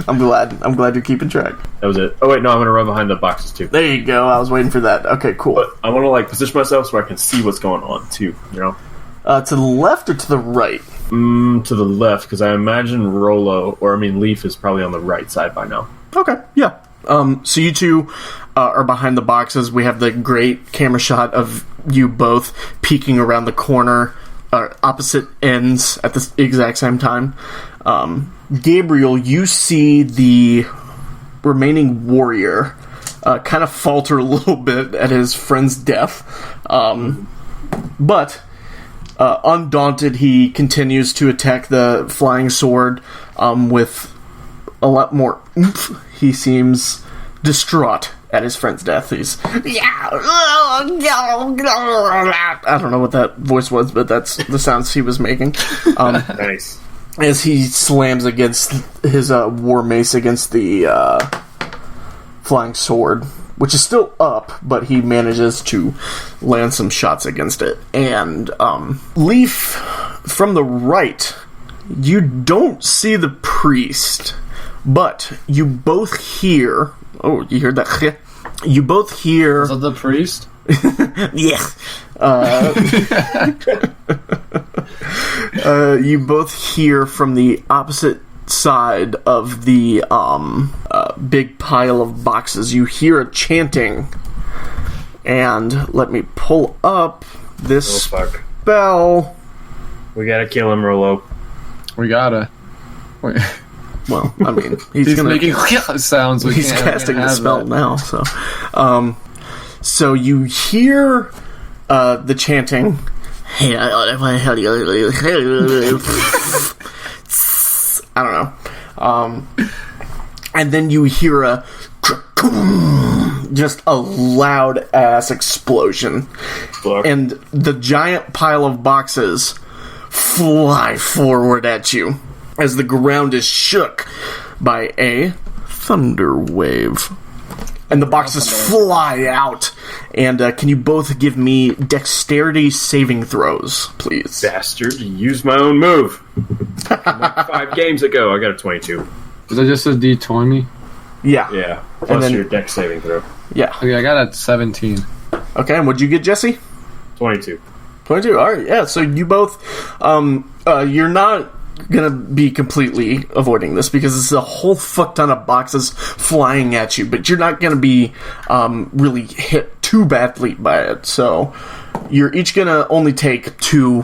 [SPEAKER 1] I'm glad you're keeping track.
[SPEAKER 3] That was it. Oh wait, no, I'm gonna run behind the boxes too.
[SPEAKER 1] There you go, I was waiting for that. Okay, cool.
[SPEAKER 3] But I want to position myself so I can see what's going on too,
[SPEAKER 1] To the left or to the right?
[SPEAKER 3] To the left, because I imagine Leaf is probably on the right side by now.
[SPEAKER 1] Okay, yeah. So you two are behind the boxes. We have the great camera shot of you both peeking around the corner, opposite ends at the exact same time. Gabriel, you see the remaining warrior kind of falter a little bit at his friend's death. But... undaunted, he continues to attack the flying sword with a lot more oomph. He seems distraught at his friend's death. He's... I don't know what that voice was, but that's the sounds he was making.
[SPEAKER 3] Nice.
[SPEAKER 1] As he slams against his war mace against the flying sword, which is still up, but he manages to land some shots against it. And Leaf, from the right, you don't see the priest, but you both hear... Oh, you heard that? You both hear...
[SPEAKER 4] Is that the priest?
[SPEAKER 2] Yeah.
[SPEAKER 1] You both hear from the opposite side of the big pile of boxes. You hear a chanting, and let me pull up this spell.
[SPEAKER 3] We gotta kill him, Rolo.
[SPEAKER 4] We gotta. Wait.
[SPEAKER 1] Well, I mean, he's gonna
[SPEAKER 4] making sounds.
[SPEAKER 1] He's casting the spell now, so. So you hear the chanting. I don't know. And then you hear just a loud ass explosion. And the giant pile of boxes fly forward at you as the ground is shook by a thunder wave. And the boxes fly out. And can you both give me dexterity saving throws, please?
[SPEAKER 3] Bastard, use my own move. Like 5 games ago, I got a 22.
[SPEAKER 4] Is that just a D20?
[SPEAKER 1] Yeah.
[SPEAKER 3] Yeah, plus your dex saving throw.
[SPEAKER 1] Yeah.
[SPEAKER 4] Okay, I got a 17.
[SPEAKER 1] Okay, and what'd you get, Jesse?
[SPEAKER 3] 22.
[SPEAKER 1] 22, alright, yeah. So you both, you're not gonna be completely avoiding this because it's a whole fuck ton of boxes flying at you, but you're not gonna be really hit too badly by it. So you're each gonna only take 2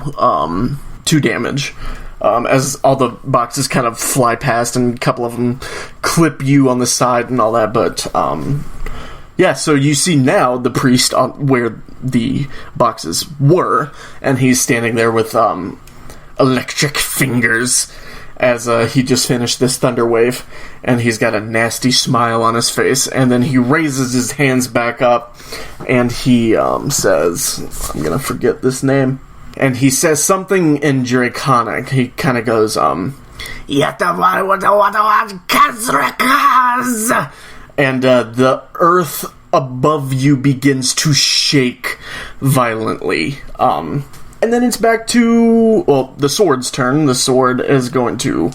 [SPEAKER 1] damage as all the boxes kind of fly past, and a couple of them clip you on the side and all that. But yeah, so you see now the priest on where the boxes were, and he's standing there with electric fingers as he just finished this thunder wave, and he's got a nasty smile on his face, and then he raises his hands back up and he says, I'm gonna forget this name, and he says something in Draconic. He kind of goes and the earth above you begins to shake violently. And then it's back to, well, the sword's turn. The sword is going to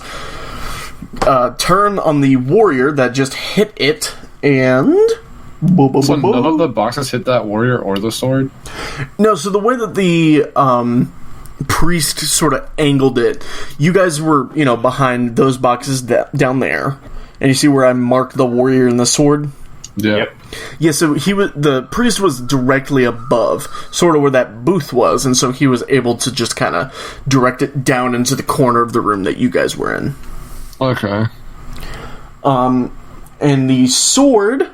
[SPEAKER 1] turn on the warrior that just hit it, and...
[SPEAKER 4] So none of the boxes hit that warrior or the sword?
[SPEAKER 1] No, so the way that the priest sort of angled it, you guys were, behind those boxes down there, and you see where I marked the warrior and the sword?
[SPEAKER 4] Yeah.
[SPEAKER 3] Yep.
[SPEAKER 1] Yeah, so the priest was directly above, sort of where that booth was, and so he was able to just kind of direct it down into the corner of the room that you guys were in.
[SPEAKER 4] Okay.
[SPEAKER 1] And the sword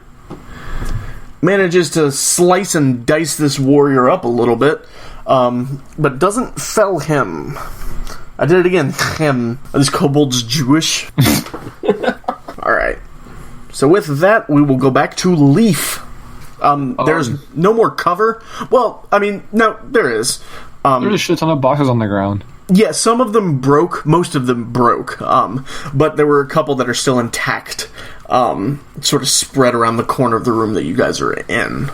[SPEAKER 1] manages to slice and dice this warrior up a little bit, but doesn't fell him. I did it again. Him. Are these kobolds Jewish? Alright. So with that, we will go back to Leaf. There's no more cover. Well, I mean, no, there is.
[SPEAKER 4] There's a shit ton of boxes on the ground.
[SPEAKER 1] Yeah, some of them broke. Most of them broke. But there were a couple that are still intact. Sort of spread around the corner of the room that you guys are in.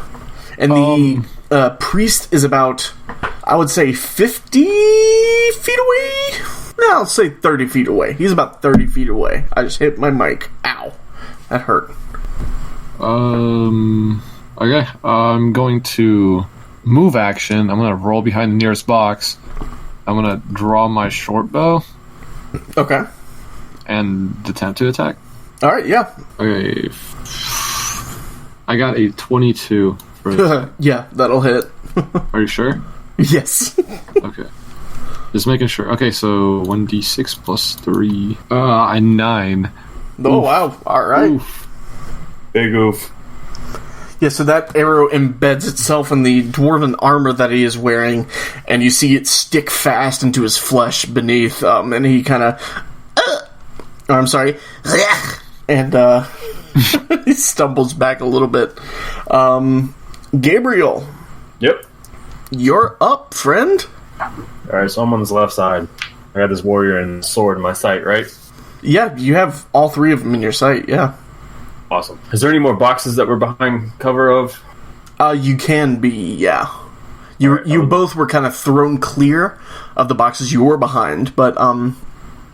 [SPEAKER 1] And the priest is about, I would say, 50 feet away? No, I'll say 30 feet away. He's about 30 feet away. I just hit my mic. Ow. That hurt.
[SPEAKER 4] Okay. I'm going to move action. I'm going to roll behind the nearest box. I'm going to draw my short bow.
[SPEAKER 1] Okay.
[SPEAKER 4] And attempt to attack.
[SPEAKER 1] Alright, yeah.
[SPEAKER 4] Okay. I got a 22 for it.
[SPEAKER 1] Yeah, that'll hit.
[SPEAKER 4] Are you sure?
[SPEAKER 1] Yes.
[SPEAKER 4] Okay. Just making sure. Okay, so 1d6 plus 3. I 9.
[SPEAKER 1] Oh, wow. Alright.
[SPEAKER 4] Oof.
[SPEAKER 3] Big oof.
[SPEAKER 1] Yeah, so that arrow embeds itself in the dwarven armor that he is wearing, and you see it stick fast into his flesh beneath, and he kind of... I'm sorry. And he stumbles back a little bit. Gabriel.
[SPEAKER 3] Yep.
[SPEAKER 1] You're up, friend.
[SPEAKER 3] Alright, so I'm on this left side. I got this warrior and sword in my sight, right?
[SPEAKER 1] Yeah, you have all 3 of them in your sight, yeah.
[SPEAKER 3] Awesome. Is there any more boxes that we're behind cover of?
[SPEAKER 1] You can be, yeah. You both were kind of thrown clear of the boxes you were behind, but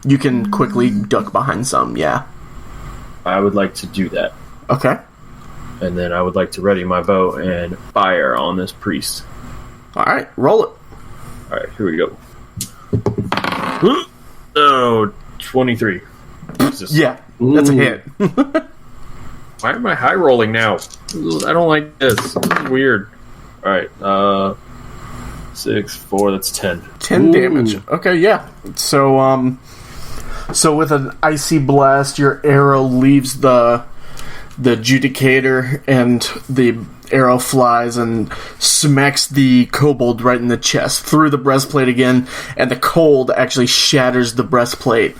[SPEAKER 1] you can quickly duck behind some, yeah.
[SPEAKER 3] I would like to do that.
[SPEAKER 1] Okay.
[SPEAKER 3] and then I would like to ready my bow and fire on this priest.
[SPEAKER 1] All right, roll it.
[SPEAKER 3] All right, here we go. Oh, 23. Jesus.
[SPEAKER 1] Yeah, that's a hit.
[SPEAKER 3] Why am I high rolling now? I don't like this. This is weird. All right, 6, 4. That's 10.
[SPEAKER 1] 10 damage. Okay, yeah. So, so with an icy blast, your arrow leaves the judicator, and the arrow flies and smacks the kobold right in the chest through the breastplate again, and the cold actually shatters the breastplate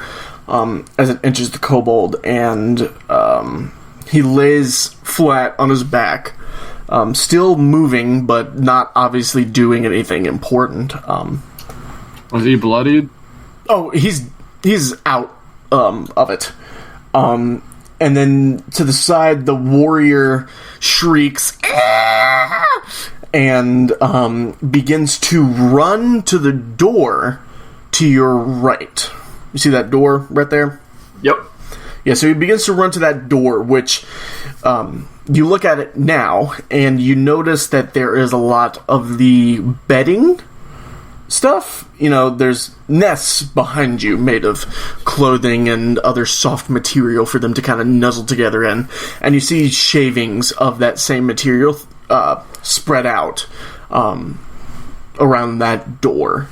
[SPEAKER 1] as it enters the kobold, and he lays flat on his back, still moving, but not obviously doing anything important.
[SPEAKER 4] Was he bloodied?
[SPEAKER 1] Oh, he's out of it. And then to the side, the warrior shrieks and begins to run to the door to your right. You see that door right there?
[SPEAKER 3] Yep.
[SPEAKER 1] Yeah, so he begins to run to that door, which you look at it now, and you notice that there is a lot of the bedding stuff. You know, there's nests behind you made of clothing and other soft material for them to kind of nuzzle together in. And you see shavings of that same material spread out around that door.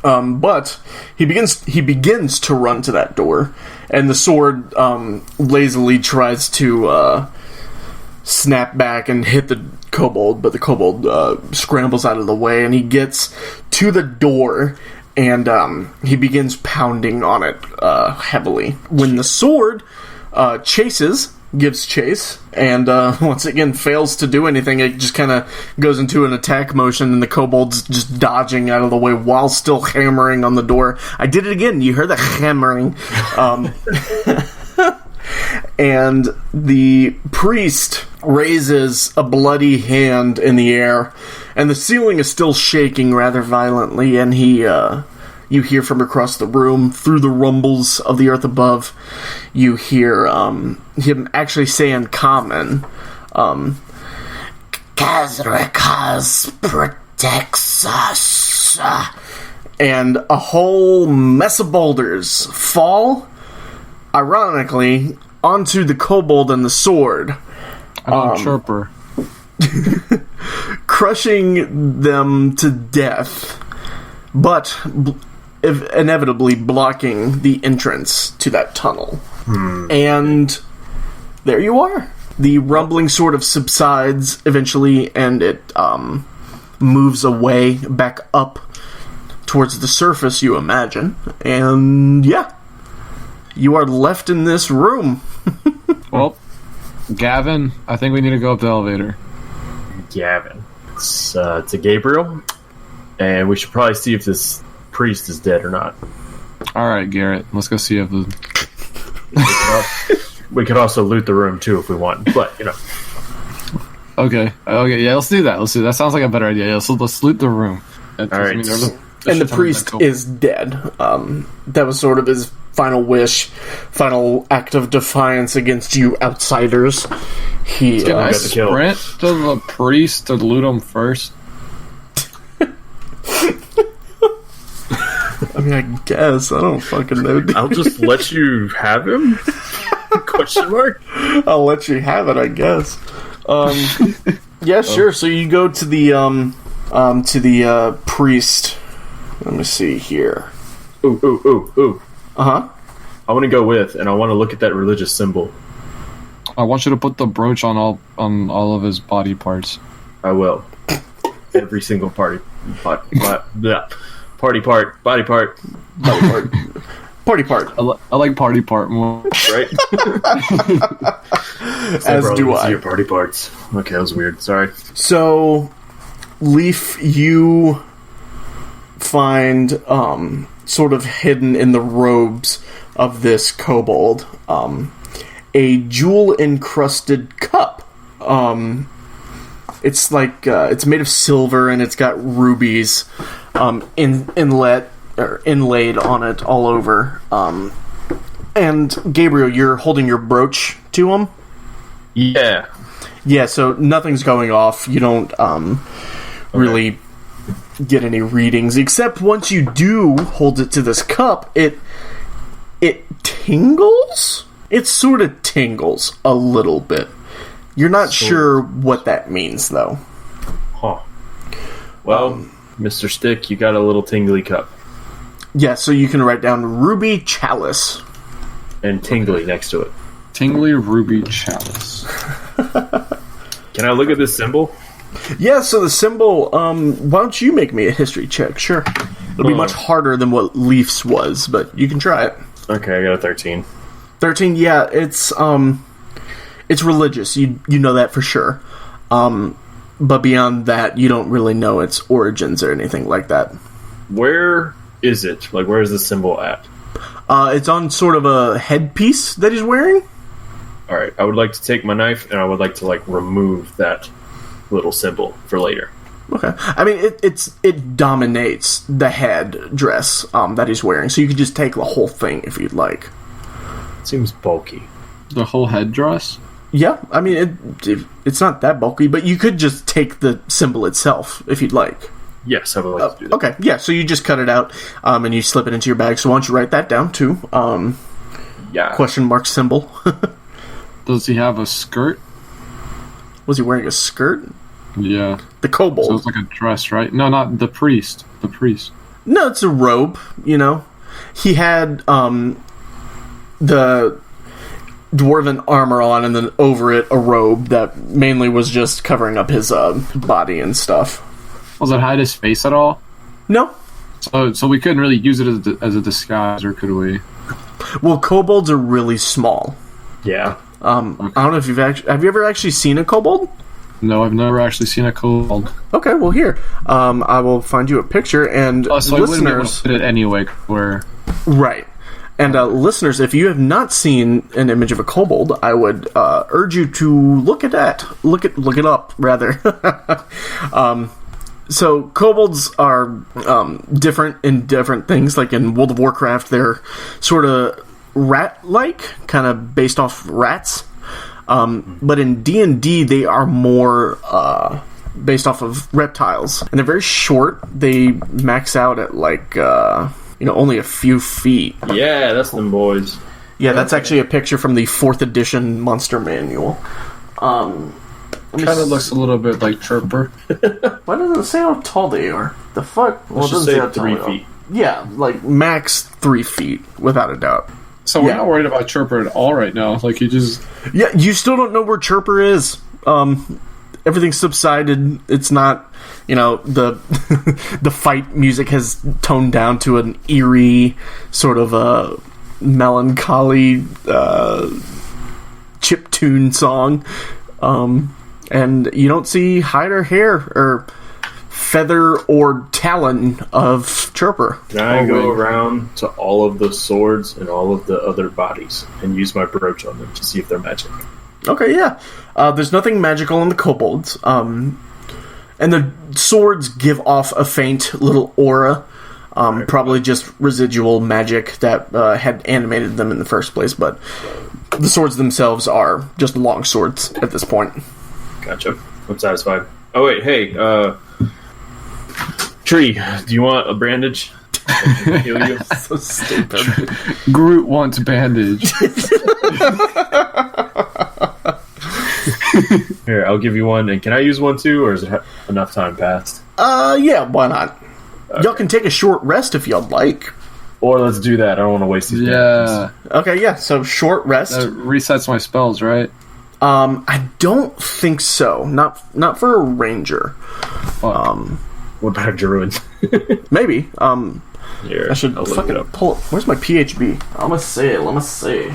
[SPEAKER 1] But he begins to run to that door, and the sword lazily tries to snap back and hit the kobold, but the kobold scrambles out of the way, and he gets to the door, and he begins pounding on it heavily. When the sword gives chase, and once again fails to do anything, it just kind of goes into an attack motion, and the kobold's just dodging out of the way while still hammering on the door. I did it again. You heard the hammering. And the priest raises a bloody hand in the air, and the ceiling is still shaking rather violently, and you hear from across the room, through the rumbles of the earth above, you hear him actually say in common, Kazrakas protects us. And a whole mess of boulders fall, ironically, onto the kobold and the sword.
[SPEAKER 4] Chirper.
[SPEAKER 1] Crushing them to death, but inevitably blocking the entrance to that tunnel. And there you are. The rumbling sort of subsides eventually, and it moves away back up towards the surface, you imagine. And yeah, you are left in this room.
[SPEAKER 4] Well, Gavin, I think we need to go up the elevator.
[SPEAKER 3] Gavin. It's to Gabriel, and we should probably see if this priest is dead or not.
[SPEAKER 4] Alright, Garrett, let's go see if the...
[SPEAKER 3] We could also loot the room too if we want, but you know.
[SPEAKER 4] Okay, yeah, let's do that. That sounds like a better idea. Yeah, so let's loot the room.
[SPEAKER 3] Alright.
[SPEAKER 1] And the priest is dead. That was sort of his final wish, final act of defiance against you outsiders.
[SPEAKER 4] Can I sprint to the priest to loot him first?
[SPEAKER 1] I mean, I guess. I don't fucking know, dude.
[SPEAKER 3] I'll just let you have him? Question mark?
[SPEAKER 1] I'll let you have it, I guess. Yeah, sure. So you go to the priest. Let me see here.
[SPEAKER 3] Ooh.
[SPEAKER 1] Uh-huh.
[SPEAKER 3] I want to go with, and I want to look at that religious symbol.
[SPEAKER 4] I want you to put the brooch on all of his body parts.
[SPEAKER 3] I will. Every single body part. Party part.
[SPEAKER 4] I like party part more.
[SPEAKER 3] Right?
[SPEAKER 1] As do I.
[SPEAKER 3] See your party parts. Okay, that was weird. Sorry.
[SPEAKER 1] So, Leaf, you find sort of hidden in the robes of this kobold a jewel-encrusted cup. It's like it's made of silver, and it's got rubies inlaid on it all over. And Gabriel, you're holding your brooch to him.
[SPEAKER 3] Yeah.
[SPEAKER 1] Yeah, so nothing's going off. You don't really get any readings, except once you do hold it to this cup, it tingles? It sort of tingles a little bit. You're not sure what that means, though.
[SPEAKER 3] Huh. Well, Mr. Stick, you got a little tingly cup.
[SPEAKER 1] Yeah, so you can write down Ruby Chalice.
[SPEAKER 3] And tingly next to it.
[SPEAKER 4] Tingly Ruby Chalice.
[SPEAKER 3] Can I look at this symbol?
[SPEAKER 1] Yeah, so the symbol, why don't you make me a history check? Sure. It'll be much harder than what Leaf's was, but you can try it.
[SPEAKER 3] Okay, I got a 13.
[SPEAKER 1] 13, yeah, it's religious. You know that for sure. But beyond that, you don't really know its origins or anything like that.
[SPEAKER 3] Where is it? Like, where is the symbol at?
[SPEAKER 1] It's on sort of a headpiece that he's wearing.
[SPEAKER 3] Alright, I would like to take my knife and I would like to, like, remove that little symbol for later.
[SPEAKER 1] Okay. I mean, it dominates the head dress that he's wearing, so you could just take the whole thing if you'd like.
[SPEAKER 3] Seems bulky.
[SPEAKER 4] The whole headdress?
[SPEAKER 1] Yeah, I mean, it's not that bulky, but you could just take the symbol itself if you'd like.
[SPEAKER 3] Yes, I would like to do that.
[SPEAKER 1] Okay, yeah, so you just cut it out and you slip it into your bag, so why don't you write that down too?
[SPEAKER 3] Yeah.
[SPEAKER 1] Question mark symbol.
[SPEAKER 4] Does he have a skirt?
[SPEAKER 1] Was he wearing a skirt?
[SPEAKER 4] Yeah.
[SPEAKER 1] The kobold.
[SPEAKER 4] So it's like a dress, right? No, not the priest. The priest.
[SPEAKER 1] No, it's a robe, you know. He had the dwarven armor on, and then over it a robe that mainly was just covering up his body and stuff.
[SPEAKER 4] Was it hide his face at all?
[SPEAKER 1] No.
[SPEAKER 4] So we couldn't really use it as a disguise, or could we?
[SPEAKER 1] Well, kobolds are really small.
[SPEAKER 3] Yeah.
[SPEAKER 1] I don't know if have you ever actually seen a kobold?
[SPEAKER 4] No, I've never actually seen a kobold.
[SPEAKER 1] Okay, well here, I will find you a picture, and
[SPEAKER 4] So I wouldn't be able
[SPEAKER 1] listeners,
[SPEAKER 4] to fit it anyway. Where?
[SPEAKER 1] right? And listeners, if you have not seen an image of a kobold, I would urge you to look at that. Look it up, rather. So kobolds are different in different things. Like in World of Warcraft, they're sort of rat-like, kind of based off rats. But in D&D, they are more based off of reptiles, and they're very short. They max out at like only a few feet.
[SPEAKER 3] Yeah, that's them boys.
[SPEAKER 1] Yeah, that's actually a picture from the 4th edition Monster Manual.
[SPEAKER 4] Kind of looks a little bit like Chirper.
[SPEAKER 1] Why doesn't it say how tall they are? The fuck? Well,
[SPEAKER 3] Let's just
[SPEAKER 1] it doesn't
[SPEAKER 3] say
[SPEAKER 1] how tall
[SPEAKER 3] 3
[SPEAKER 1] they are.
[SPEAKER 3] feet.
[SPEAKER 1] Yeah, like max 3 feet, without a doubt.
[SPEAKER 4] So we're
[SPEAKER 1] Yeah.
[SPEAKER 4] not worried about Chirper at all right now. Like he just.
[SPEAKER 1] Yeah, you still don't know where Chirper is. Everything's subsided. It's not, the the fight music has toned down to an eerie sort of a melancholy chiptune song. And you don't see hide or hair or feather or talon of Chirper.
[SPEAKER 3] Can I go around to all of the swords and all of the other bodies and use my brooch on them to see if they're magic?
[SPEAKER 1] Okay, yeah. There's nothing magical in the kobolds. And the swords give off a faint little aura. Probably just residual magic that had animated them in the first place, but the swords themselves are just long swords at this point.
[SPEAKER 3] Gotcha. I'm satisfied. Oh, wait, hey, Tree, do you want a bandage? Heal you?
[SPEAKER 1] So stupid.
[SPEAKER 4] Groot wants bandage.
[SPEAKER 3] Here, I'll give you one. And can I use one too, or is it enough time passed?
[SPEAKER 1] Yeah, why not?
[SPEAKER 3] Okay.
[SPEAKER 1] Y'all can take a short rest if y'all like.
[SPEAKER 3] Or let's do that. I don't want to waste these
[SPEAKER 4] Yeah.
[SPEAKER 1] Okay, yeah, so short rest.
[SPEAKER 4] That resets my spells, right?
[SPEAKER 1] I don't think so. Not for a ranger.
[SPEAKER 3] What about a druid?
[SPEAKER 1] Maybe.
[SPEAKER 3] Here,
[SPEAKER 1] I should
[SPEAKER 3] I'll look it
[SPEAKER 1] fucking
[SPEAKER 3] up.
[SPEAKER 1] pull it. Where's my PHB? Let me see.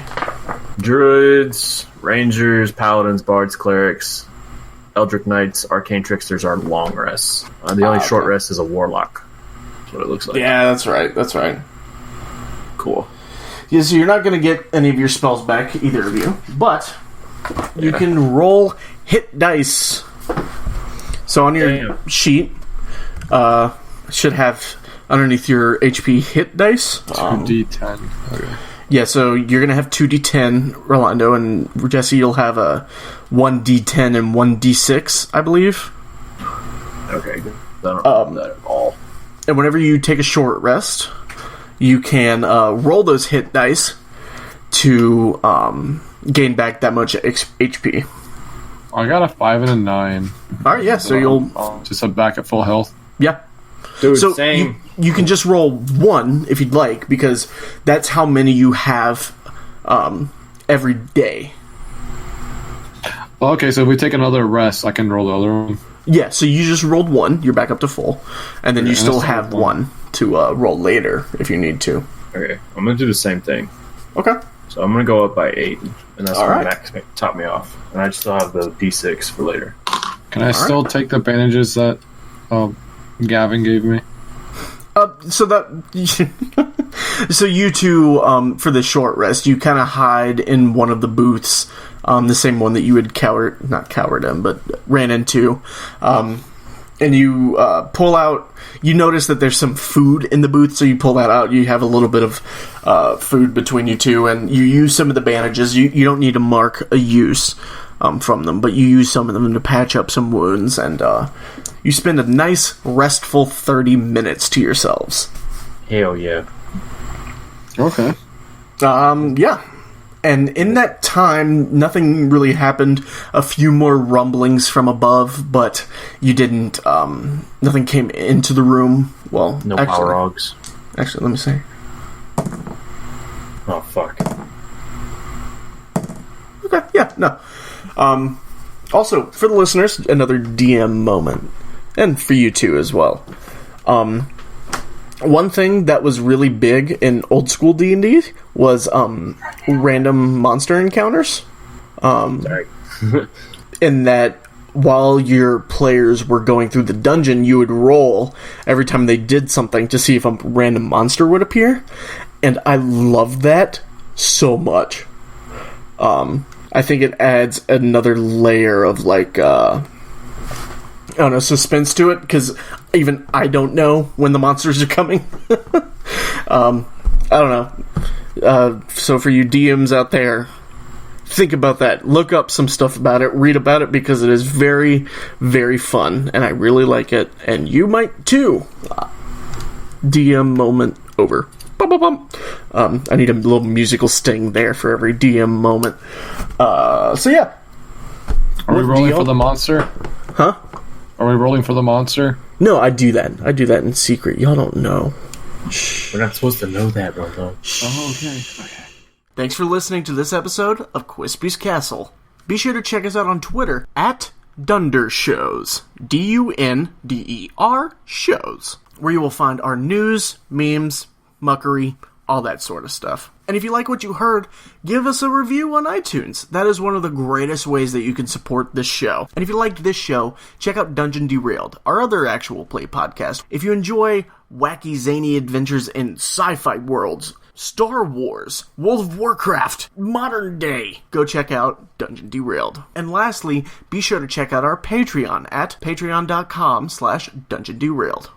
[SPEAKER 3] Druids, rangers, paladins, bards, clerics, eldritch knights, arcane tricksters are long rests. The only short rest is a warlock. That's what it looks like.
[SPEAKER 1] Yeah, that's right.
[SPEAKER 3] Cool.
[SPEAKER 1] Yeah, so you're not going to get any of your spells back, either of you, but you can roll hit dice. So on your sheet, should have underneath your HP hit dice.
[SPEAKER 4] 2d10. Okay.
[SPEAKER 1] Yeah, so you're going to have 2d10, Rolando, and Jesse, you'll have a 1d10 and 1d6, I believe.
[SPEAKER 3] Okay, good. I don't know that at all.
[SPEAKER 1] And whenever you take a short rest, you can roll those hit dice to gain back that much HP.
[SPEAKER 4] I got a 5 and a 9.
[SPEAKER 1] Alright, yeah, so you'll...
[SPEAKER 4] just have back at full health.
[SPEAKER 1] Yeah.
[SPEAKER 3] Dude,
[SPEAKER 1] So
[SPEAKER 3] same.
[SPEAKER 1] you can just roll 1 if you'd like, because that's how many you have every day.
[SPEAKER 4] Okay, so if we take another rest, I can roll the other one.
[SPEAKER 1] Yeah, so you just rolled 1, you're back up to full, and then you still have 1 to roll later if you need to.
[SPEAKER 3] Okay, I'm gonna do the same thing.
[SPEAKER 1] Okay.
[SPEAKER 3] So I'm gonna go up by 8, and that's
[SPEAKER 1] All
[SPEAKER 3] what
[SPEAKER 1] right.
[SPEAKER 3] Max top me off. And I still have the D6 for later.
[SPEAKER 4] Can I still take the bandages that Gavin gave me?
[SPEAKER 1] So you two, for the short rest, you kind of hide in one of the booths, the same one that you had ran into, and you pull out. You notice that there's some food in the booth, so you pull that out. You have a little bit of food between you two, and you use some of the bandages. You don't need to mark a use from them, but you use some of them to patch up some wounds, and you spend a nice, restful 30 minutes to yourselves.
[SPEAKER 3] Hell yeah.
[SPEAKER 4] Okay.
[SPEAKER 1] Yeah. And in that time, nothing really happened. A few more rumblings from above, but you didn't, nothing came into the room. Well,
[SPEAKER 3] No
[SPEAKER 1] actually,
[SPEAKER 3] power hogs.
[SPEAKER 1] Actually, let me see.
[SPEAKER 3] Oh, fuck.
[SPEAKER 1] Okay, yeah, no. Also, for the listeners, another DM moment. And for you too as well. One thing that was really big in old school D&D was random monster encounters.
[SPEAKER 3] Sorry.
[SPEAKER 1] In that while your players were going through the dungeon, you would roll every time they did something to see if a random monster would appear. And I love that so much. I think it adds another layer of, like, I don't know, suspense to it, because even I don't know when the monsters are coming. I don't know. So for you DMs out there, think about that. Look up some stuff about it. Read about it, because it is very, very fun, and I really like it. And you might too. DM moment over. I need a little musical sting there for every DM moment. So yeah.
[SPEAKER 4] Are we rolling for the monster?
[SPEAKER 1] Huh?
[SPEAKER 4] Are we rolling for the monster?
[SPEAKER 1] No, I do that. I do that in secret. Y'all don't know.
[SPEAKER 3] We're not supposed to know that, Rondo.
[SPEAKER 4] Oh, okay.
[SPEAKER 1] Thanks for listening to this episode of Quispy's Castle. Be sure to check us out on Twitter at Dunder Shows. DUNDER Shows. Where you will find our news, memes, muckery, all that sort of stuff. And if you like what you heard, give us a review on iTunes. That is one of the greatest ways that you can support this show. And if you liked this show, check out Dungeon Derailed, our other actual play podcast. If you enjoy wacky, zany adventures in sci-fi worlds, Star Wars, World of Warcraft, modern day, go check out Dungeon Derailed. And lastly, be sure to check out our Patreon at patreon.com/Dungeon Derailed.